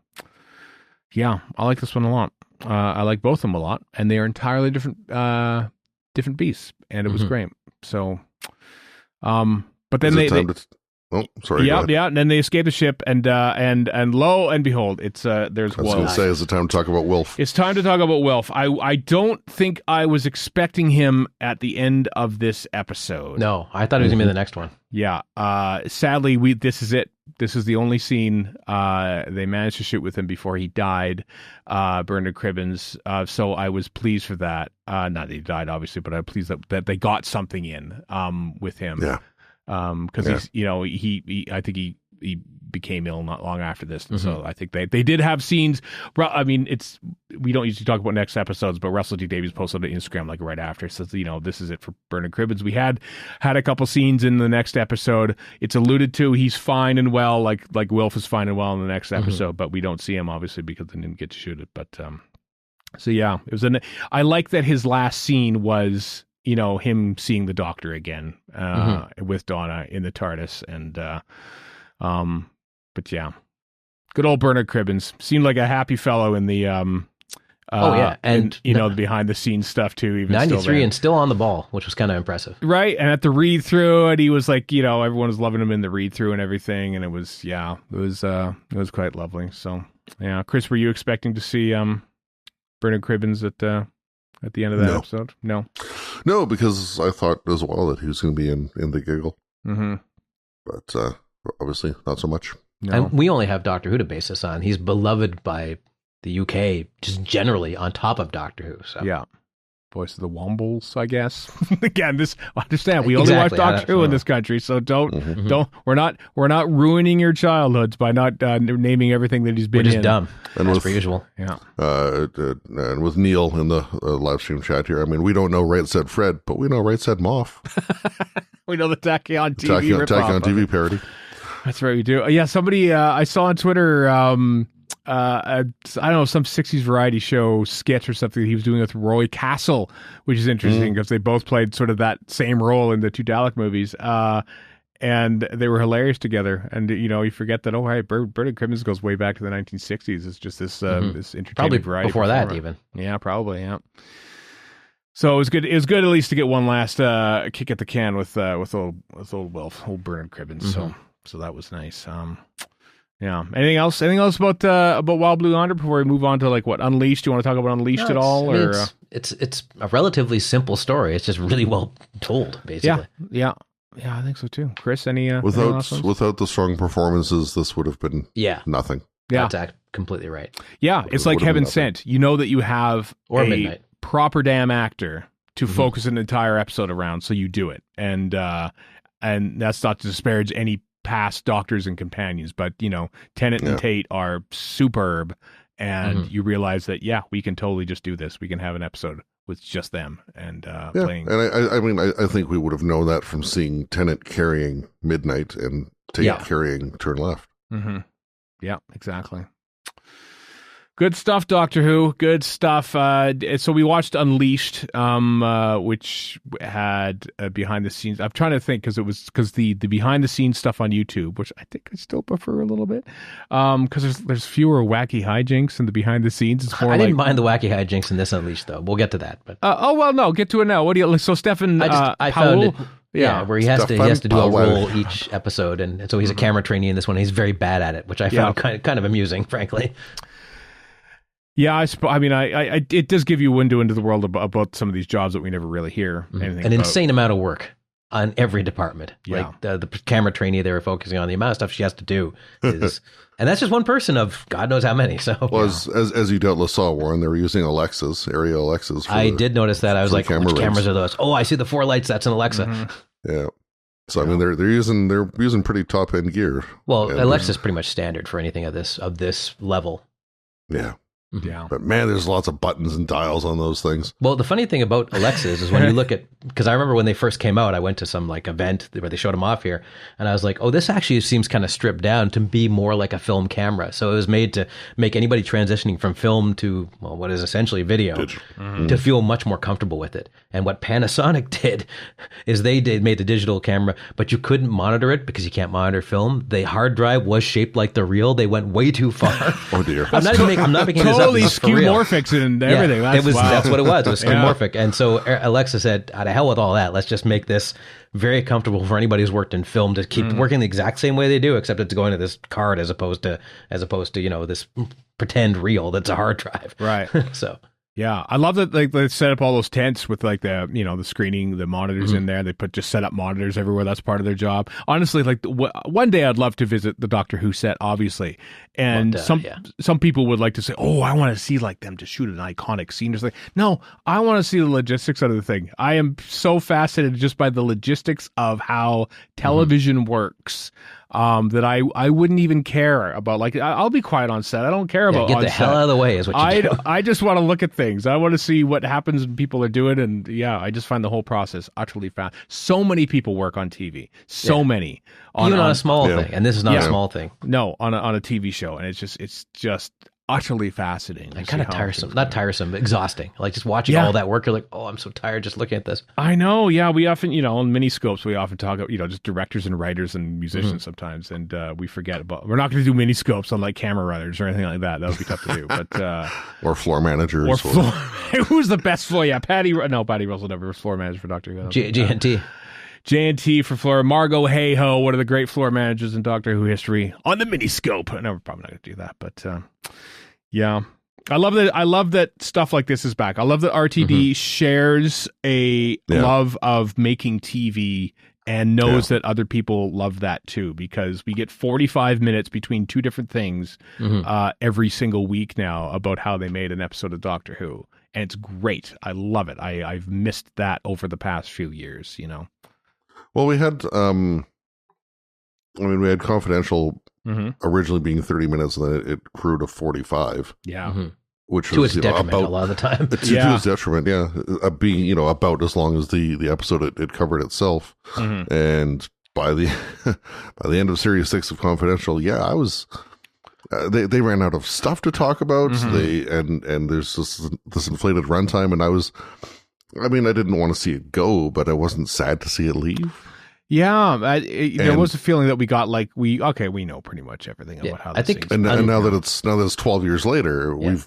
like this one a lot. I like both of them a lot, and they are entirely different beasts, and it was great. So, but then oh, sorry. And then they escape the ship, and lo and behold, it's there's Wilf. I was going to say, is it time to talk about Wilf? It's time to talk about Wilf. I don't think I was expecting him at the end of this episode. No, I thought it was going to be the next one. Yeah. Sadly, this is it. This is the only scene they managed to shoot with him before he died, Bernard Cribbins. So I was pleased for that. Not that he died, obviously, but I'm pleased that they got something in with him. Yeah. Because he's, you know, I think he became ill not long after this, and so I think they did have scenes. I mean, we don't usually talk about next episodes, but Russell T Davies posted on Instagram like right after, says, you know, this is it for Bernard Cribbins. We had a couple scenes in the next episode. It's alluded to he's fine and well, like Wilf is fine and well in the next episode, but we don't see him obviously because they didn't get to shoot it. But so yeah, it was I like that his last scene was, you know, him seeing the Doctor again with Donna in the TARDIS, and but yeah, good old Bernard Cribbins seemed like a happy fellow in the and you know, the behind the scenes stuff too. Even 93 and still on the ball, which was kind of impressive, right? And at the read through, and he was like, you know, everyone was loving him in the read through and everything, and it was quite lovely. So yeah, Chris, were you expecting to see Bernard Cribbins at the end of that episode? No, because I thought as well that he was going to be in the giggle. But obviously not so much. No. And we only have Doctor Who to base this on. He's beloved by the UK just generally on top of Doctor Who. So. Yeah. Voice of the Wombles, I guess. Again, I understand. We only watch Doctor Who in this country, so don't. We're not ruining your childhoods by not naming everything that he's been in. We're just dumb. And as per usual. Yeah. And with Neil in the live stream chat here, I mean, we don't know Right Said Fred, but we know Right Said Moff. We know the Tachyon TV Tachyon TV parody. That's right, we do. Yeah, somebody I saw on Twitter. I don't know, some 60s variety show sketch or something he was doing with Roy Castle, which is interesting because they both played sort of that same role in the 2 Dalek movies. And they were hilarious together. And, you know, you forget that, Bernard Cribbins goes way back to the 1960s. It's just this entertainment probably variety. Before that, even. Yeah, probably, yeah. So it was good. It was good at least to get one last kick at the can with old Wilf, old Bernard Cribbins. So that was nice. Yeah. Anything else? Anything else about Wild Blue Yonder before we move on to like what Unleashed? Do you want to talk about Unleashed at all? It's a relatively simple story. It's just really well told, basically. Yeah, I think so too. Chris, any without the strong performances, this would have been nothing. Yeah, that's completely right. Yeah, it's like Heaven Sent. You know that you have Midnight. Proper damn actor to focus an entire episode around, so you do it, and that's not to disparage any past Doctors and companions, but you know, Tennant and Tate are superb, and you realize that we can totally just do this. We can have an episode with just them and playing. And I mean, I think we would have known that from seeing Tennant carrying Midnight and Tate carrying Turn Left. Yeah, exactly. Good stuff, Doctor Who. Good stuff. So we watched Unleashed, which had behind the scenes. I'm trying to think because the behind the scenes stuff on YouTube, which I think I still prefer a little bit, because there's fewer wacky hijinks in the behind the scenes. It's more I didn't mind the wacky hijinks in this Unleashed, though. We'll get to that. But no, get to it now. What do you? So Stefan, I found it. Yeah, where he has to do a role each episode, and so he's a camera trainee in this one. He's very bad at it, which I found kind of amusing, frankly. Yeah, I mean, it does give you a window into the world about some of these jobs that we never really hear anything An about. insane amount of work on every department. Yeah. Like the camera trainee they were focusing on, the amount of stuff she has to do is, and that's just one person of God knows how many. So, well, as you doubtless saw, Warren, they were using area Alexas. I did notice that. I was like, which cameras are those? Oh, I see the 4 lights. That's an Alexa. Mm-hmm. Yeah. So I mean, they're using pretty top end gear. Well, Alexa's pretty much standard for anything of this level. Yeah. Yeah. But man, there's lots of buttons and dials on those things. Well, the funny thing about Alexas is when you look at, because I remember when they first came out, I went to some like event where they showed them off here, and I was like, oh, this actually seems kind of stripped down to be more like a film camera. So it was made to make anybody transitioning from film to, well, what is essentially video to feel much more comfortable with it. And what Panasonic did is they made the digital camera, but you couldn't monitor it because you can't monitor film. The hard drive was shaped like the reel. They went way too far. Oh dear. I'm not making this up. Totally skeuomorphic and everything. Yeah, that's what it was. It was skeuomorphic. And so Alexa said, to hell with all that. Let's just make this very comfortable for anybody who's worked in film to keep working the exact same way they do, except it's going to this card as opposed to this pretend reel that's a hard drive. Right. So. Yeah, I love that they set up all those tents with like the screening, the monitors in there. They just set up monitors everywhere. That's part of their job. Honestly, like one day I'd love to visit the Doctor Who set, obviously. And some people would like to say, "Oh, I want to see like them to shoot an iconic scene or something." No, I want to see the logistics of the thing. I am so fascinated just by the logistics of how television works. That I wouldn't even care about. Like, I'll be quiet on set. I don't care about get the hell out of the way is what you do. I just want to look at things. I want to see what happens when people are doing. And I just find the whole process utterly fast. So many people work on TV. So many. Even on a small thing. And this is not a small thing. No, on a TV show. And it's just utterly fascinating. And kind of tiresome. Not tiresome, but exhausting. Like just watching all that work, you're like, oh, I'm so tired just looking at this. I know. Yeah, we often, on mini scopes, we often talk about, just directors and writers and musicians sometimes, and we forget about. We're not going to do mini scopes on like camera runners or anything like that. That would be tough to do. But or floor managers. Or who's the best floor? Yeah, Patty Russell never was floor manager for Doctor Who. GNT. JNT for floor. Margot Hayhoe, one of the great floor managers in Doctor Who history, on the mini scope. No, we're probably not going to do that, but yeah. I love that stuff like this is back. I love that RTD shares a love of making TV and knows that other people love that too, because we get 45 minutes between two different things every single week now about how they made an episode of Doctor Who. And it's great. I love it. I've missed that over the past few years, Well, we had, we had Confidential originally being 30 minutes, and then it grew to 45. Yeah. Which to was its detriment about, a lot of the time. To its detriment, being about as long as the episode it covered itself. And by the end of Series 6 of Confidential, I was. They ran out of stuff to talk about. And there's this inflated runtime, and I didn't want to see it go, but I wasn't sad to see it leave. Yeah, there was a feeling that we got like we know pretty much everything about how. And now that it's 12 years later, we've.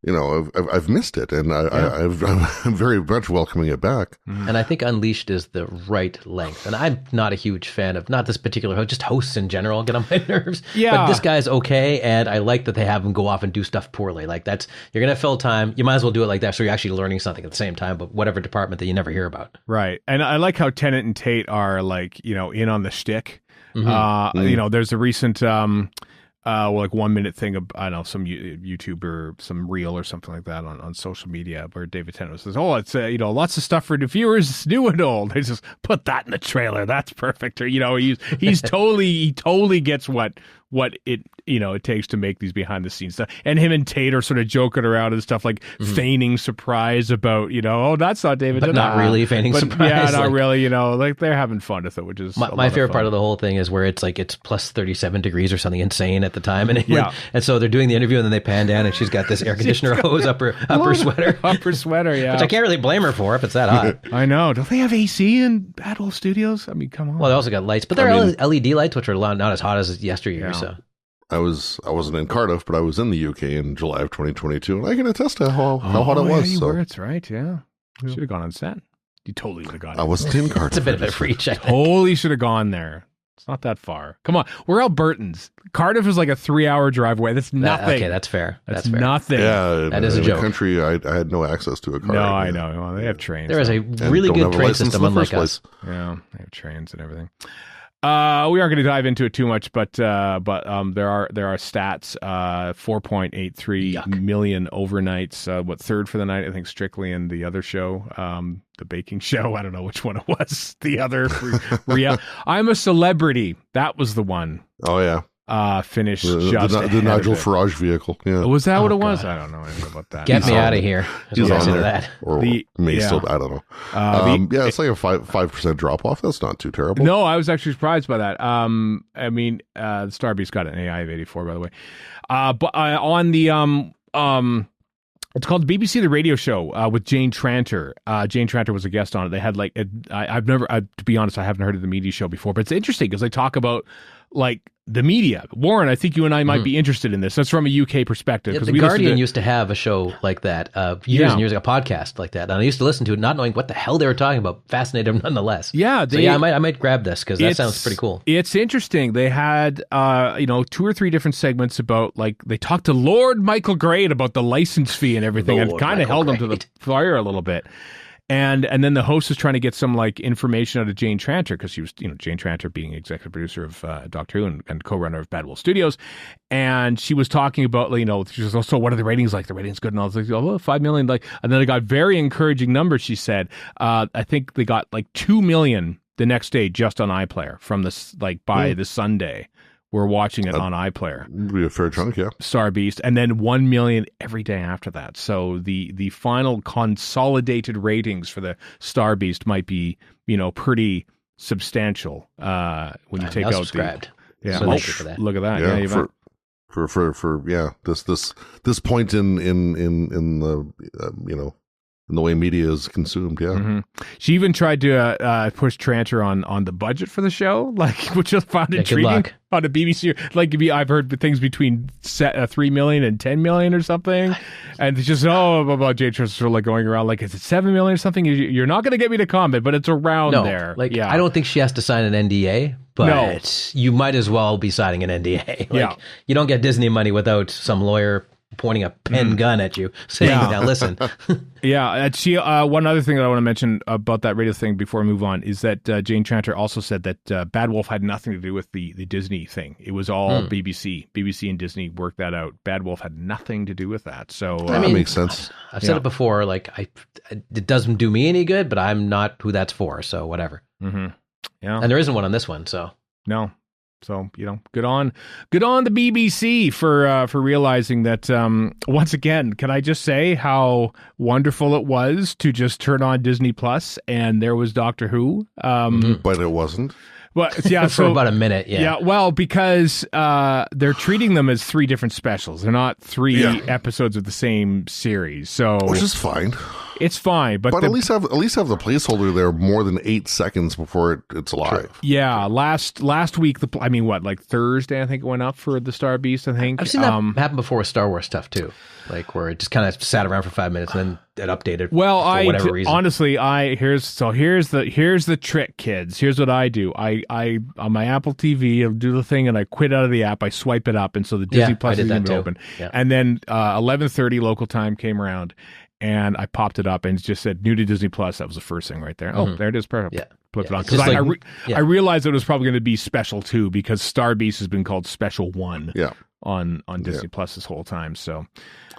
I've missed it, and I'm very much welcoming it back. And I think Unleashed is the right length. And I'm not a huge fan of not this particular host, just hosts in general get on my nerves. Yeah. But this guy's okay, and I like that they have him go off and do stuff poorly. Like you're gonna fill time. You might as well do it like that, so you're actually learning something at the same time. But whatever department that you never hear about. Right, and I like how Tennant and Tate are like in on the shtick. There's a recent. Like 1 minute thing of, I don't know, some YouTuber, some reel or something like that on social media where David Tennant says, "Oh, it's lots of stuff for the viewers, new and old." They just put that in the trailer. That's perfect. Or he totally gets what what it takes to make these behind the scenes stuff. And him and Tate are sort of joking around and stuff, like feigning surprise about, oh, that's not David. But not really feigning surprise. Yeah, not really, like they're having fun with it, which is my favorite part of the whole thing is where it's like it's plus 37 degrees or something insane at the time. And and so they're doing the interview and then they pan down and she's got this air conditioner hose up her sweater. Upper sweater, yeah. Which I can't really blame her for if it's that hot. I know. Don't they have AC in Bad Wolf Studios? I mean, come on. Well, they also got lights, but they're LED lights, which are not as hot as yesteryear. Yeah. So I wasn't in Cardiff, but I was in the UK in July of 2022, and I can attest to how hot it was. You were, that's right. Yeah, you should have gone on set. You totally would have gone. I wasn't in Cardiff. It's a bit of a reach. Totally should have gone there. It's not that far. Come on, we're Albertans. Cardiff is like a 3-hour drive away. That's nothing. Okay, that's fair. That's fair. Nothing. Yeah, that is a joke. In the country, I had no access to a car. No, I know. Well, they have trains. There is a really good train system, unlike us. Yeah, they have trains and everything. We aren't going to dive into it too much, but there are stats. 4.83 million overnights. Third for the night? I think Strictly and the other show, the baking show. I don't know which one it was. The other, I'm a Celebrity. That was the one. Oh yeah. Finished the Nigel Farage vehicle. Yeah. Was that what it was? I don't know anything about that. Get me out of here. He's on there. That. Or still, I don't know. It's like a 5% drop off. That's not too terrible. No, I was actually surprised by that. The Star Beast got an AI of 84, by the way. But on the it's called the BBC The Radio Show with Jane Tranter. Jane Tranter was a guest on it. They had I've never, to be honest, I haven't heard of the media show before, but it's interesting because they talk about the media. Warren, I think you and I might be interested in this. That's from a UK perspective. Yeah, the Guardian used to have a show like that years and years ago, a podcast like that. And I used to listen to it, not knowing what the hell they were talking about. Fascinated nonetheless. Yeah. I might grab this because that sounds pretty cool. It's interesting. They had, 2 or 3 different segments about, they talked to Lord Michael Grade about the license fee and everything, and kind of held him to the fire a little bit. And then the host was trying to get some information out of Jane Tranter, because she was, Jane Tranter being executive producer of Doctor Who and co-runner of Bad Wolf Studios. And she was talking about, she was also, what are the ratings like? The ratings good. And I was like, 5 million. And then they got very encouraging numbers, she said. I think they got 2 million the next day just on iPlayer from this, by the Sunday. We're watching it on iPlayer. Would be a fair chunk, yeah. Star Beast, and then 1 million every day after that. So the final consolidated ratings for the Star Beast might be, pretty substantial when you take out subscribed. Yeah, so thank you for that. Look at that. Yeah, this point in the in the way media is consumed, yeah. Mm-hmm. She even tried to push Tranter on the budget for the show, which I found intriguing on a BBC. I've heard things between 3 million and 10 million or something, and it's just about Jay Tranter sort of going around is it 7 million or something? You're not going to get me to comment, but it's around there. I don't think she has to sign an NDA, but you might as well be signing an NDA. You don't get Disney money without some lawyer pointing a pen gun at you, saying, "Now listen." One other thing that I want to mention about that radio thing before we move on is that Jane Tranter also said that Bad Wolf had nothing to do with the Disney thing. It was all BBC. BBC and Disney worked that out. Bad Wolf had nothing to do with that. So that makes sense. I've said it before. It doesn't do me any good, but I'm not who that's for. So whatever. Mm-hmm. Yeah, and there isn't one on this one. So no. So, good on the BBC for realizing that, once again, can I just say how wonderful it was to just turn on Disney Plus and there was Doctor Who. But it wasn't. Well, yeah, for about a minute, yeah. Yeah, well, because they're treating them as 3 different specials. They're not 3 episodes of the same series. So which is fine. It's fine, but at least have the placeholder there more than 8 seconds before it's live. Yeah, last week, Thursday, I think it went up for the Star Beast. I think I've seen that happen before with Star Wars stuff too, where it just kind of sat around for 5 minutes and then it updated. Well, for whatever reason. Honestly, here's the trick, kids. Here's what I do. I on my Apple TV, I'll do the thing and I quit out of the app. I swipe it up, and so the Disney Plus is even open. Yeah. And then 11:30 local time came around. And I popped it up and it just said new to Disney Plus. That was the first thing right there. Oh, there it is. Perfect. Yeah. Flip it on. Because I realized it was probably going to be Special 2 because Star Beast has been called Special 1 on Disney Plus this whole time. So,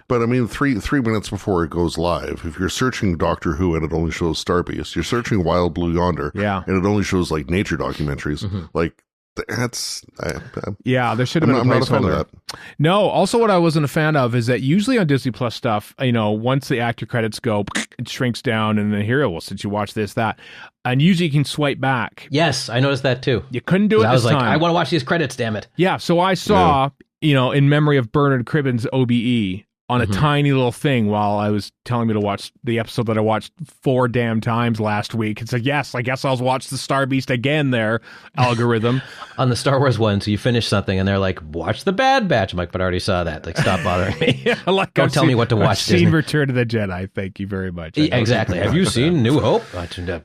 but I mean, 3 minutes before it goes live, if you're searching Doctor Who and it only shows Star Beast, you're searching Wild Blue Yonder and it only shows nature documentaries. That's Yeah, there should have been I'm a not a fan of placeholder. that. No, also what I wasn't a fan of is that usually on Disney Plus stuff, once the actor credits go, it shrinks down and the hero will, since you watch this, that. And usually you can swipe back. Yes, I noticed that too. You couldn't do it I was this like, time. I want to watch these credits, damn it. Yeah, so I saw, in memory of Bernard Cribbins' OBE on a tiny little thing while I was telling me to watch the episode that I watched 4 damn times last week. It's like, yes, I guess I'll watch the Star Beast again there, algorithm. On the Star Wars one, so you finish something and they're like, watch the Bad Batch. I'm like, but I already saw that. Like, stop bothering me. Don't tell me what to watch, I've seen Disney. Return of the Jedi. Thank you very much. Exactly. Have you seen New Hope?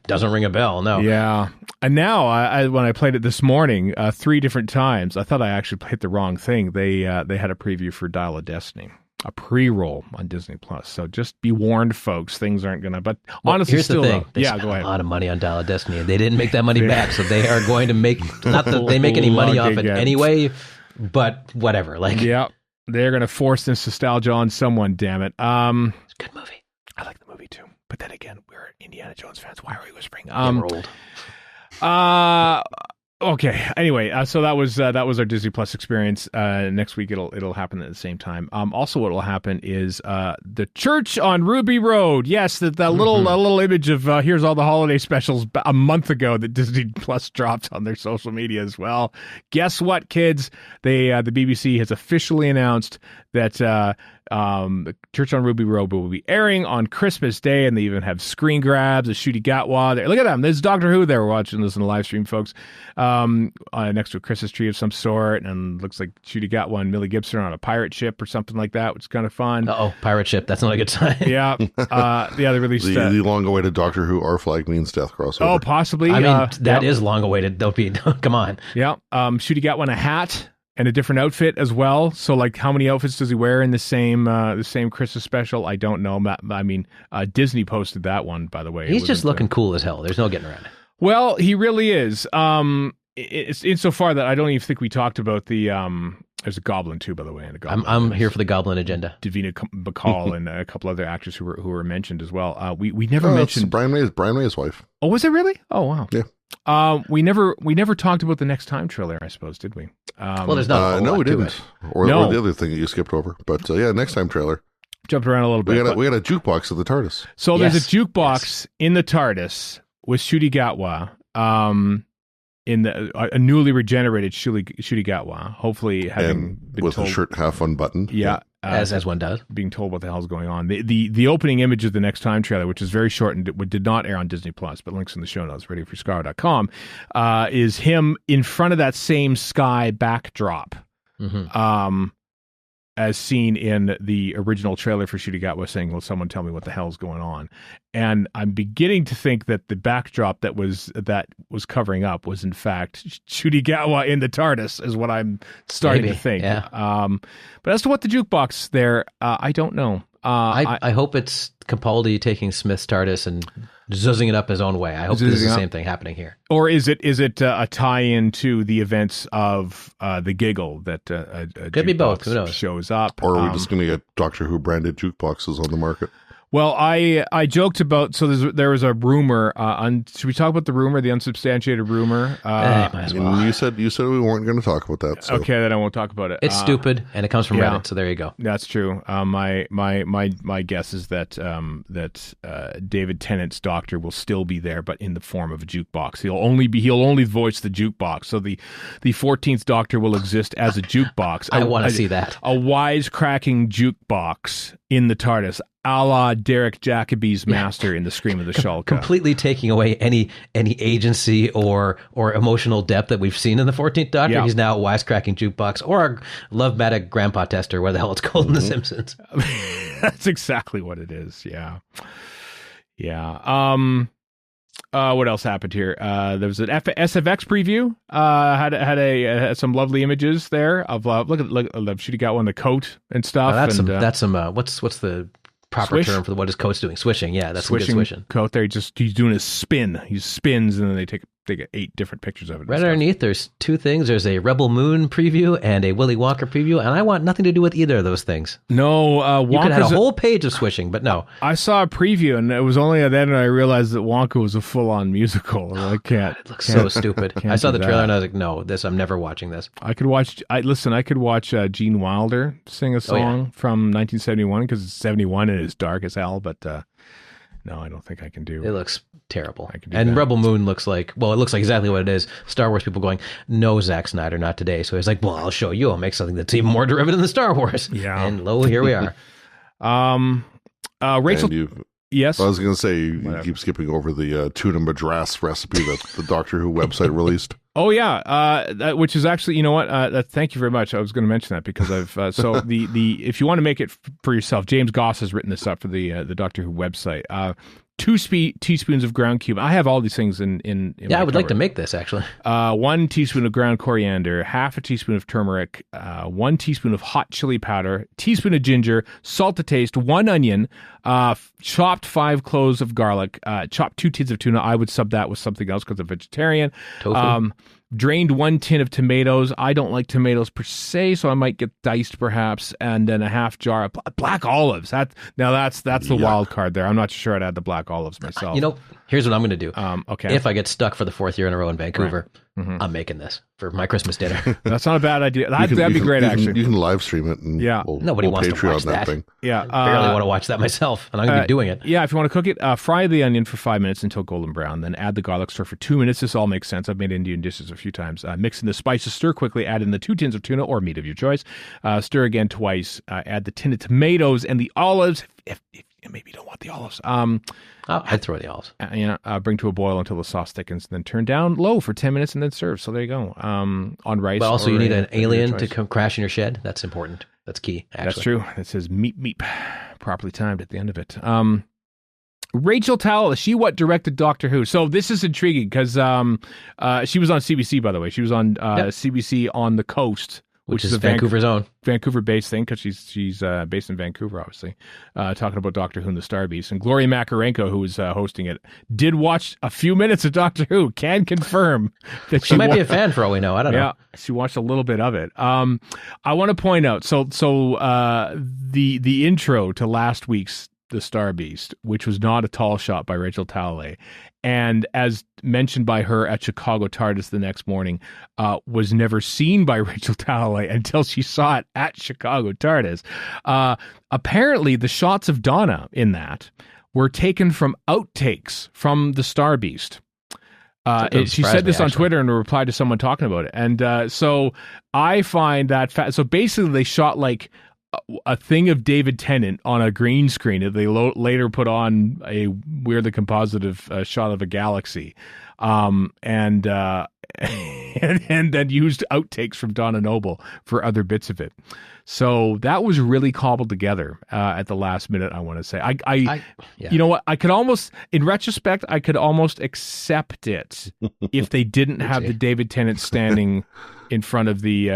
Doesn't ring a bell, no. Yeah. And now, when I played it this morning, 3 different times, I thought I actually hit the wrong thing. They had a preview for Dial of Destiny. A pre-roll on Disney Plus. So just be warned, folks. Things aren't going to... But honestly, here's still... the thing. They go spent ahead. a lot of money on Dial of Destiny, and they didn't make that money back, so they are going to make... Not that they make any money off it anyway, but whatever. Like, yeah. They're going to force this nostalgia on someone, damn it. It's a good movie. I like the movie, too. But then again, we're Indiana Jones fans. Why are we whispering? Yeah, we're old. Okay. Anyway, so that was our Disney Plus experience. Next week it'll happen at the same time. Also, what will happen is the church on Ruby Road. Yes, that little image of here's all the holiday specials a month ago that Disney Plus dropped on their social media as well. Guess what, kids? The BBC has officially announced that the Church on Ruby Road will be airing on Christmas Day, and they even have screen grabs of Ncuti Gatwa there. Look at them. There's Doctor Who there. We're watching this in the live stream, folks. Next to a Christmas tree of some sort, and looks like Ncuti Gatwa and Millie Gibson are on a pirate ship or something like that, which is kind of fun. Uh-oh, pirate ship. That's not a good sign. Yeah. They released... the long-awaited Doctor Who Our Flag Means Death crossover. Oh, possibly. I mean, that is long-awaited. Don't be... Come on. Yeah. Ncuti Gatwa in a hat and a different outfit as well. So, like, how many outfits does he wear in the same Christmas special? I don't know. I mean, Disney posted that one, by the way. He's just looking cool as hell. There's no getting around it. Well, he really is. It's insofar that I don't even think we talked about the... there's a Goblin too, by the way. And a Goblin. I'm here for the Goblin agenda. Davina Bacall and a couple other actors who were mentioned as well. We never mentioned Brian May's wife. Oh, was it really? Oh, wow. Yeah. We never talked about the Next Time trailer, I suppose, did we? Well, there's not a whole no, lot we to didn't. it. Or the other thing that you skipped over. But yeah, Next Time trailer. Jumped around a little bit. We got a jukebox at the TARDIS. So there's a jukebox in the TARDIS with Ncuti Gatwa, in a newly regenerated Ncuti Gatwa, hopefully having been with told, a shirt half unbuttoned. Yeah. As one does. Being told what the hell's going on. The opening image of the Next Time trailer, which is very short and did not air on Disney Plus, but links in the show notes, ready for Skaro.com, is him in front of that same sky backdrop. As seen in the original trailer for Ncuti Gatwa saying, "Will someone tell me what the hell's going on?" And I'm beginning to think that the backdrop that was covering up was in fact Ncuti Gatwa in the TARDIS, is what I'm starting to think. Yeah. But as to what the jukebox there, I don't know. I hope it's Capaldi taking Smith's TARDIS and zuzzing it up his own way. I hope this is the same thing happening here. Or is it a tie-in to the events of the Giggle that could be both? Who knows? Shows up? Or are we just going to get Doctor Who branded jukeboxes on the market? Well, I joked about, so there was a rumor. Should we talk about the rumor, the unsubstantiated rumor? Might as well. You said we weren't going to talk about that. So. Okay, then I won't talk about it. It's stupid, and it comes from Reddit. So there you go. That's true. My guess is that David Tennant's Doctor will still be there, but in the form of a jukebox. He'll only voice the jukebox. So the 14th Doctor will exist as a jukebox. I want to see that. A wisecracking jukebox in the TARDIS, a la Derek Jacobi's Master in the Scream of the Shulka. Completely taking away any agency or emotional depth that we've seen in the 14th Doctor. Yeah. He's now a wisecracking jukebox or a love-matic grandpa tester, where the hell it's called in The Simpsons. That's exactly what it is. Yeah. Yeah. What else happened here? There was an SFX preview. Had some lovely images there of look. She got one the coat and stuff. That's some. What's the proper term for what his coat's doing? Swishing. Yeah, that's swishing. Some good swishing. Coat there. He's doing a spin. He spins and then they take they get 8 different pictures of it. Right underneath, there's 2 things. There's a Rebel Moon preview and a Willy Wonka preview, and I want nothing to do with either of those things. No, you could have a whole page of swishing, but no. I saw a preview, and it was only then I realized that Wonka was a full-on musical. I can't. It looks so stupid. I saw the trailer, and I was like, no, I'm never watching this. I could watch Gene Wilder sing a song from 1971 because it's 71 and it's dark as hell, but no, I don't think I can do it. It looks terrible. And that. Rebel Moon looks like exactly what it is. Star Wars people going, no, Zack Snyder, not today. So he's like, well, I'll show you. I'll make something that's even more derivative than Star Wars. Yeah. And lo, here we are. Rachel. Yes. I was going to say, you keep skipping over the tuna madras recipe that the Doctor Who website released. Oh yeah, which is actually, you know what? Thank you very much. I was going to mention that because I've so the if you want to make it for yourself, James Goss has written this up for the Doctor Who website. 2 teaspoons of ground cumin. I have all these things in I would like to make this actually. 1 teaspoon of ground coriander, half a teaspoon of turmeric, 1 teaspoon of hot chili powder, teaspoon of ginger, salt to taste, 1 onion, chopped 5 cloves of garlic, chopped 2 tins of tuna. I would sub that with something else because I'm vegetarian. Tofu. Drained 1 tin of tomatoes. I don't like tomatoes per se, so I might get diced perhaps, and then a half jar of black olives. That's the wild card there. I'm not sure I'd add the black olives myself. Here's what I'm going to do. Okay. If I get stuck for the 4th year in a row in Vancouver, I'm making this for my Christmas dinner. That's not a bad idea. That'd be great, actually. You can live stream it. And nobody wants to watch that. Thing. Yeah, I barely want to watch that myself, and I'm going to be doing it. Yeah, if you want to cook it, fry the onion for 5 minutes until golden brown. Then add the garlic, stir for 2 minutes. This all makes sense. I've made Indian dishes a few times. Mix in the spices, stir quickly. Add in the 2 tins of tuna or meat of your choice. Stir again twice. Add the tin of tomatoes and the olives. If maybe you don't want the olives. I'd throw the olives. Bring to a boil until the sauce thickens, and then turn down low for 10 minutes, and then serve. So there you go. On rice. But also, you need an alien to come crash in your shed. That's important. That's key. Actually. That's true. It says meep, properly timed at the end of it. Rachel Towell, is she what directed Doctor Who? So this is intriguing because she was on CBC, by the way. She was on CBC on the Coast. Which is Vancouver's own. Vancouver-based thing, because she's based in Vancouver, obviously, talking about Doctor Who and the Star Beast. And Gloria Makarenko, who was hosting it, did watch a few minutes of Doctor Who, can confirm that she might be a fan for all we know. I don't know. Yeah, she watched a little bit of it. I want to point out, so the intro to last week's The Star Beast, which was not a tall shot by Rachel Talalay, and as mentioned by her at Chicago TARDIS the next morning, was never seen by Rachel Talalay until she saw it at Chicago TARDIS. Apparently, the shots of Donna in that were taken from outtakes from the Star Beast. She said this on Twitter in a reply to someone talking about it. And so I find that so basically they shot like a thing of David Tennant on a green screen that they later put on a weirdly compositive shot of a galaxy, and then used outtakes from Donna Noble for other bits of it. So that was really cobbled together at the last minute, I want to say. You know what? I could almost, in retrospect, I could almost accept it if they didn't have the David Tennant standing in front of the,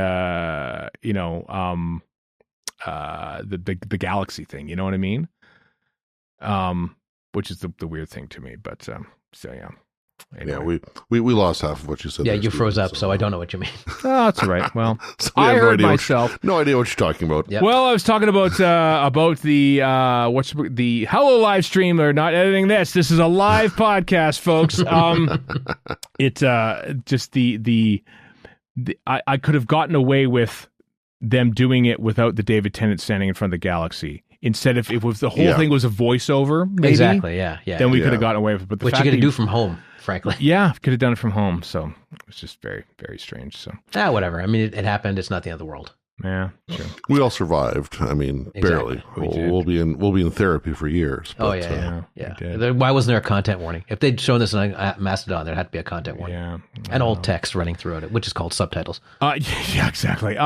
the galaxy thing, you know what I mean? Which is the weird thing to me, but so yeah. Anyway. Yeah, we lost half of what you said. Yeah, you froze up, so I don't know what you mean. Oh, that's all right. Well, so I heard myself. No idea what you're talking about. Yep. Well, I was talking about the Hello live stream. They're not editing this. This is a live podcast, folks. It's just I could have gotten away with them doing it without the David Tennant standing in front of the galaxy. Instead of if the whole thing was a voiceover, maybe, exactly, yeah, then we could have gotten away with it. But what you could do from home, frankly. Yeah, could have done it from home. So it's just very, very strange. So whatever. I mean, it happened. It's not the end of the world. Yeah, sure. We all survived. I mean, barely. We'll be in therapy for years. But, yeah. Why wasn't there a content warning? If they'd shown this on Mastodon, there had to be a content warning. Yeah, and old text running throughout it, which is called subtitles. Yeah, exactly.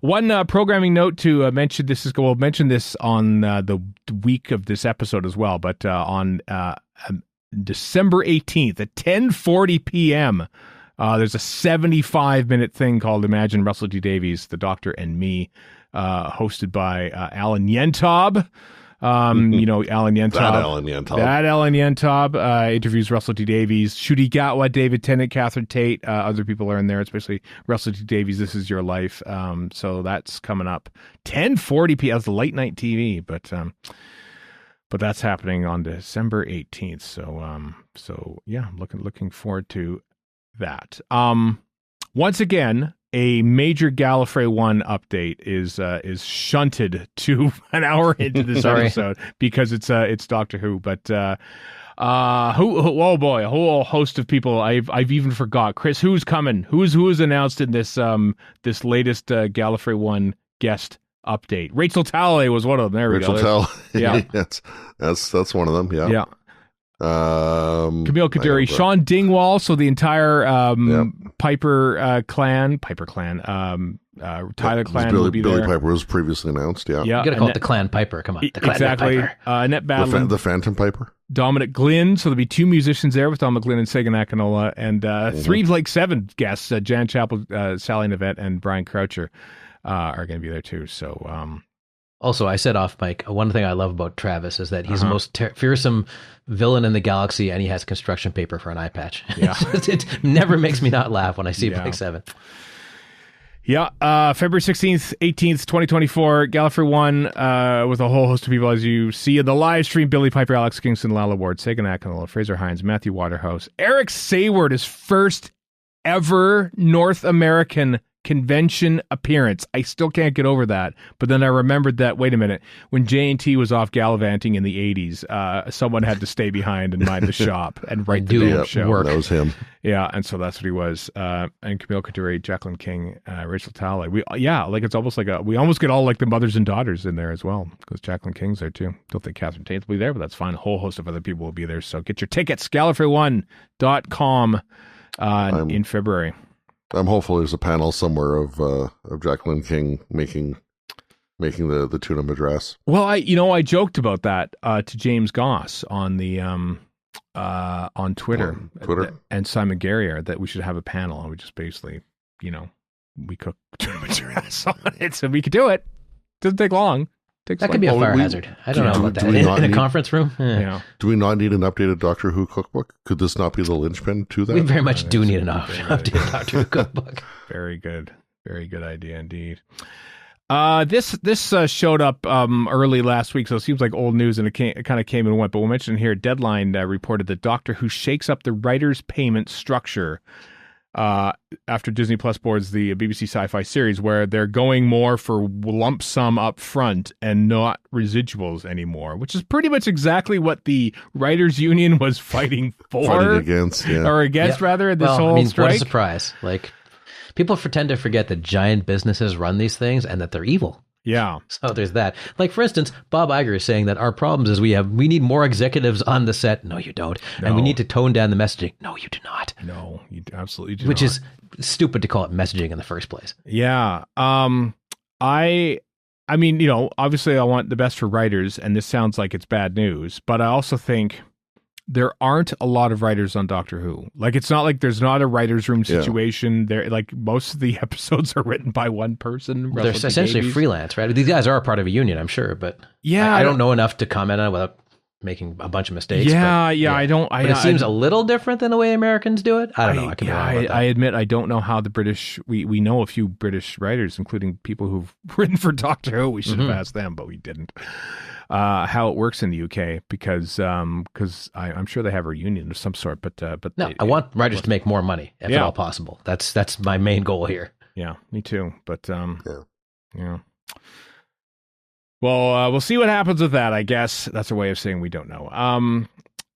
One programming note to mention. We'll mention this on the week of this episode as well. But on December 18th at 10:40 p.m. There's a 75-minute thing called Imagine Russell T Davies, the Doctor and Me, hosted by Alan Yentob. Alan Yentob. That Alan Yentob interviews Russell T Davies, Shudi Gatwa, David Tennant, Catherine Tate. Other people are in there, especially Russell T Davies. This Is Your Life. So that's coming up 10:40 p.m. That's late night TV, but that's happening on December 18th. So yeah, looking forward to that. Once again, a major Gallifrey One update is shunted to an hour into this episode because it's Doctor Who. But oh boy, a whole host of people I've even forgot. Chris, who's coming? Who's announced in this this latest Gallifrey One guest update? Rachel Talalay was one of them. There we go. Rachel Talalay. Yeah, that's one of them. Yeah. Yeah. Camille Kaduri, Sean Dingwall, so the entire Piper clan, Tyler clan will be Billy there. Piper was previously announced. Yeah, you gotta call it the Clan Piper. Come on, the Clan exactly. Piper. Annette Badland, the Phantom Piper. Dominic Glynn. So there'll be 2 musicians there with Dominic Glynn and Sagan Akinola, and 7 guests: Jan Chappell, Sally Nivette, and Brian Croucher are going to be there too. So. Also, I said off mic, one thing I love about Travis is that he's the most fearsome villain in the galaxy, and he has construction paper for an eye patch. Yeah. It never makes me not laugh when I see Blake 7. Yeah, February 16th, 18th, 2024, Gallifrey One, with a whole host of people, as you see in the live stream: Billy Piper, Alex Kingston, Lala Ward, Sagan Akinola, Fraser Hines, Matthew Waterhouse, Eric Sayward, his first ever North American convention appearance. I still can't get over that. But then I remembered that, wait a minute, when J&T was off gallivanting in the 80s, someone had to stay behind and mind the shop and write the damn show. Work. That was him. Yeah, and so that's what he was. And Camille Kaduri, Jacqueline King, Rachel Talalay. It's almost like we almost get all like the mothers and daughters in there as well, because Jacqueline King's there too. Don't think Catherine Tate will be there, but that's fine. A whole host of other people will be there. So get your tickets, Gallifrey1.com in February. I'm hopeful there's a panel somewhere of Jacqueline King making the tuna madras. Well, I joked about that to James Goss on the on Twitter, and Simon Guerrier, that we should have a panel, and we just basically, we cook tuna madras on it, so we could do it. Doesn't take long. That could be a fire hazard. I don't know about that. In a conference room? Yeah. Do we not need an updated Doctor Who cookbook? Could this not be the linchpin to that? We very much do need an updated Doctor Who cookbook. Very good. Very good idea indeed. This showed up early last week, so it seems like old news, and it kind of came and went. But we'll mention here, Deadline reported that Doctor Who shakes up the writers' payment structure after Disney Plus boards the BBC Sci-Fi series, where they're going more for lump sum up front and not residuals anymore, which is pretty much exactly what the Writers Union was fighting against, rather, this whole strike. What a surprise. Like, people tend to forget that giant businesses run these things and that they're evil. Yeah. So there's that. Like, for instance, Bob Iger is saying that our problems is we need more executives on the set. No, you don't. No. And we need to tone down the messaging. No, you do not. No, you absolutely do Which not. is stupid to call it messaging in the first place. Yeah. I mean, obviously I want the best for writers, and this sounds like it's bad news, but I also think there aren't a lot of writers on Doctor Who. Like, it's not like there's not a writer's room situation. There, like, most of the episodes are written by one person. They're essentially freelance, right? These guys are a part of a union, I'm sure, but I don't know enough to comment on it without making a bunch of mistakes. I don't. But it seems a little different than the way Americans do it. I don't know. I could be wrong about that. I admit I don't know how the British. We know a few British writers, including people who've written for Doctor Who. We should have asked them, but we didn't. How it works in the UK, because I'm sure they have a union of some sort, but no, I want writers to make more money if at all possible. That's my main goal here. Yeah, me too. But yeah. Well, we'll see what happens with that. I guess that's a way of saying we don't know.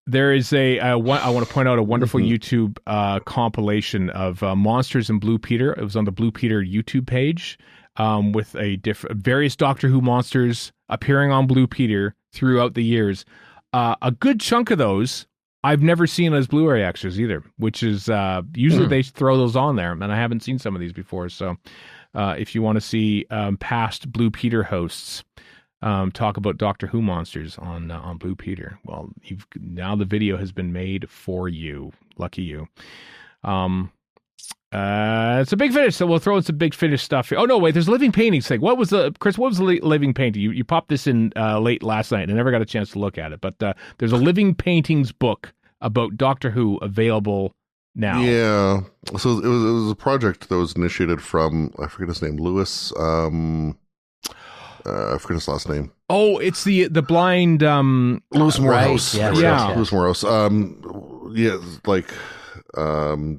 There is I want to point out a wonderful YouTube compilation of Monsters and Blue Peter. It was on the Blue Peter YouTube page, with various Doctor Who monsters appearing on Blue Peter throughout the years. A good chunk of those I've never seen as Blu-ray extras either, which is usually they throw those on there, and I haven't seen some of these before. So if you want to see past Blue Peter hosts talk about Doctor Who monsters on Blue Peter, well, now the video has been made for you. Lucky you. It's a Big Finish, so we'll throw in some Big Finish stuff here. Oh, no, wait, there's a Living Paintings thing. Chris, what was the Living Painting? You popped this in late last night, and I never got a chance to look at it, but there's a Living Paintings book about Doctor Who available now. Yeah. So it was a project that was initiated from, I forget his name, Lewis. I forget his last name. Oh, it's the blind Lewis Morehouse. Right. Yeah. Lewis Morehouse.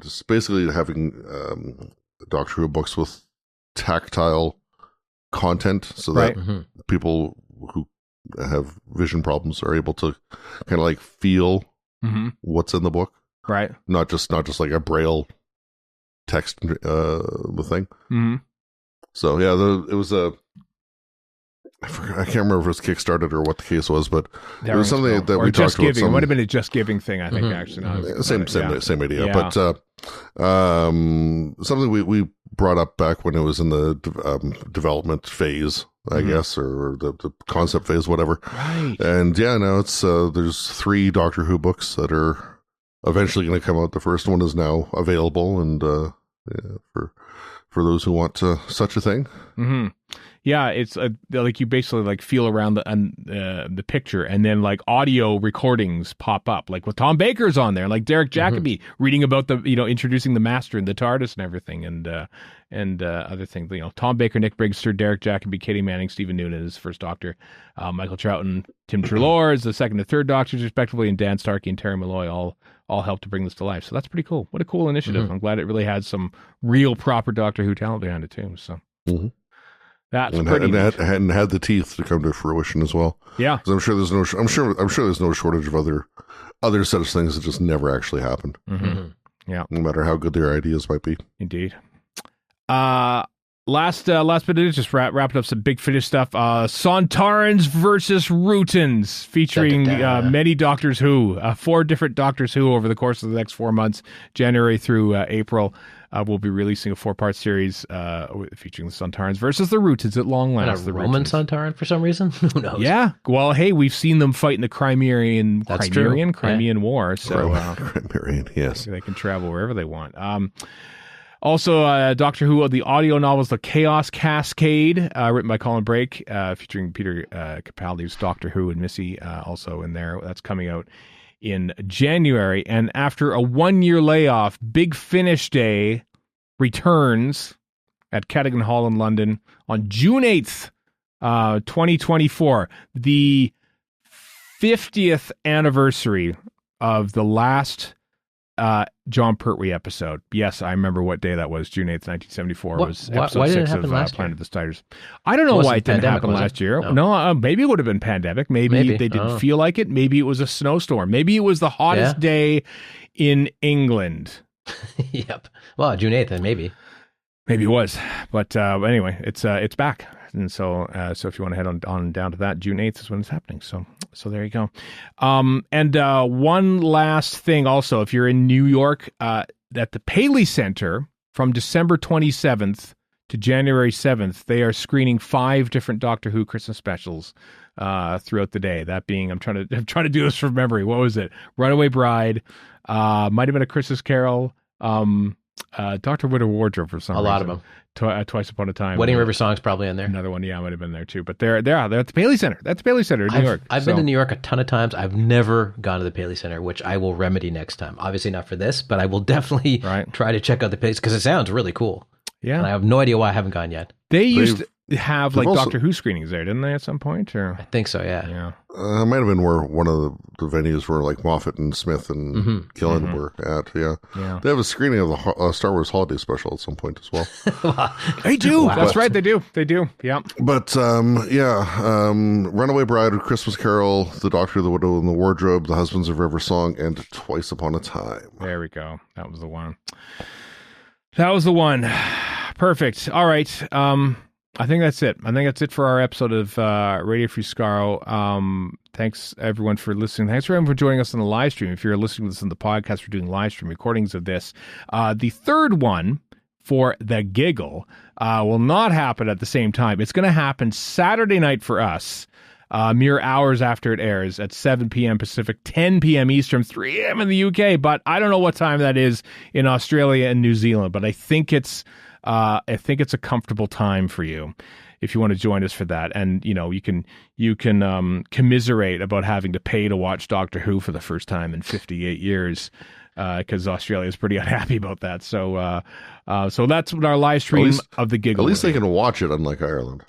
Just basically having Doctor Who books with tactile content, so that people who have vision problems are able to kind of like feel what's in the book. Right. Not just like a braille text thing. Mm-hmm. So yeah, it was I can't remember if it was Kickstarted or what the case was, but it was something that we talked about. It might have been a Just Giving thing, I think, actually. No, same idea. Yeah. But something we brought up back when it was in the development phase, I guess, or the concept phase, whatever. Right. And yeah, now it's there's 3 Doctor Who books that are eventually going to come out. The first one is now available, and for those who want such a thing. Mm-hmm. Yeah, it's like you basically like feel around the picture, and then like audio recordings pop up, like with Tom Baker's on there, like Derek Jacobi reading about the introducing the Master and the TARDIS and everything, and other things. Tom Baker, Nick Brigster, Derek Jacobi, Katie Manning, Stephen Noonan as First Doctor, Michael Troughton, Tim Treloar as the Second and Third Doctors respectively, and Dan Starkey and Terry Malloy all helped to bring this to life. So that's pretty cool. What a cool initiative! I'm glad it really had some real proper Doctor Who talent behind it too. So. That's pretty neat. And had the teeth to come to fruition as well. Yeah, I'm sure there's no shortage of other such things that just never actually happened. Yeah, no matter how good their ideas might be. Indeed. Last bit of it, just wrapping up some Big Finish stuff. Sontarans versus Rootans, featuring many Doctors Who. 4 different Doctors Who over the course of the next 4 months, January through April. We'll be releasing a 4-part series featuring the Sontarans versus the Rootans at long last. And a Roman Sontaran for some reason? Who knows? Yeah. Well, hey, we've seen them fight in the Crimean War. So Crimean, yes. They can travel wherever they want. Also, Doctor Who, the audio novels, The Chaos Cascade, written by Colin Brake, featuring Peter Capaldi's Doctor Who and Missy also in there. That's coming out in January. And after a 1-year layoff, Big Finish Day returns at Cadogan Hall in London on June 8th, 2024. The 50th anniversary of the last John Pertwee episode. Yes, I remember what day that was. June 8th, 1974 was episode 6 of Planet of the Spiders. I don't know why it didn't happen last year. No, maybe it would have been pandemic. Maybe they didn't feel like it. Maybe it was a snowstorm. Maybe it was the hottest day in England. Yep. Well, June 8th, then maybe. Maybe it was. But anyway, it's back. And so if you want to head on down to that, June 8th is when it's happening. So there you go. And one last thing also, if you're in New York, at the Paley Center from December 27th to January 7th, they are screening 5 different Doctor Who Christmas specials throughout the day. That being, I'm trying to do this from memory. What was it? Runaway Bride, might have been A Christmas Carol, Dr. Widow Wardrobe for some reason. A lot of them. Twice Upon a Time. Wedding River Song's probably in there. Another one, yeah, might have been there too. But they're at the Paley Center. That's the Paley Center in New York. I've been to New York a ton of times. I've never gone to the Paley Center, which I will remedy next time. Obviously not for this, but I will definitely try to check out the Paley because it sounds really cool. Yeah. And I have no idea why I haven't gone yet. They used to have like Doctor Who screenings there, didn't they, at some point? Or I think so, yeah. It might have been where one of the venues where like Moffat and Smith and Gillen were at. Yeah. They have a screening of the Star Wars Holiday Special at some point as well. They do. Wow. That's right. They do. Yeah. But Runaway Bride, Christmas Carol, The Doctor, the Widow, and the Wardrobe, The Husbands of River Song, and Twice Upon a Time. There we go. That was the one. Perfect. All right. I think that's it. I think that's it for our episode of Radio Free Skaro. Thanks, everyone, for listening. Thanks, everyone, for joining us on the live stream. If you're listening to this on the podcast, we're doing live stream recordings of this. The third one for The Giggle will not happen at the same time. It's going to happen Saturday night for us. mere hours after it airs at 7 p.m. Pacific, 10 p.m. Eastern, 3 a.m. in the UK. But I don't know what time that is in Australia and New Zealand. But I think it's a comfortable time for you if you want to join us for that. And you can commiserate about having to pay to watch Doctor Who for the first time in 58 years. Because Australia is pretty unhappy about that. So that's what our live stream of the gig. At least they can watch it, unlike Ireland.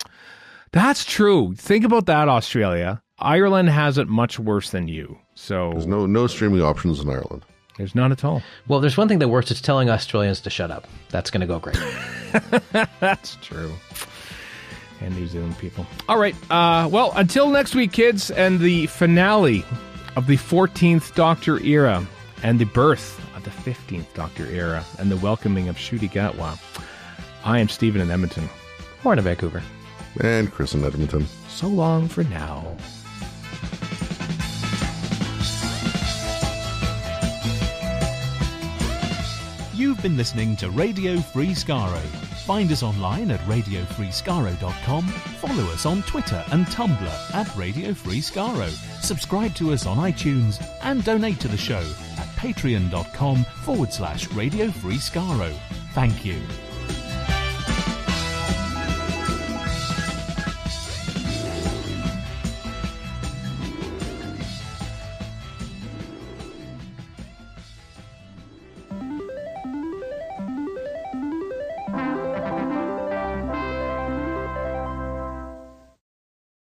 That's true. Think about that, Australia. Ireland has it much worse than you. So there's no streaming options in Ireland. There's none at all. Well, there's one thing that works. It's telling Australians to shut up. That's going to go great. That's true. And New Zealand people. All right. Well, until next week, kids, and the finale of the 14th Doctor era. And the birth of the 15th Doctor era and the welcoming of Ncuti Gatwa. I am Stephen in Edmonton. Or in Vancouver. And Chris in Edmonton. So long for now. You've been listening to Radio Free Skaro. Find us online at radiofreeskaro.com. Follow us on Twitter and Tumblr at Radio Free Skaro. Subscribe to us on iTunes and donate to the show at patreon.com/Radio Free Skaro. Thank you.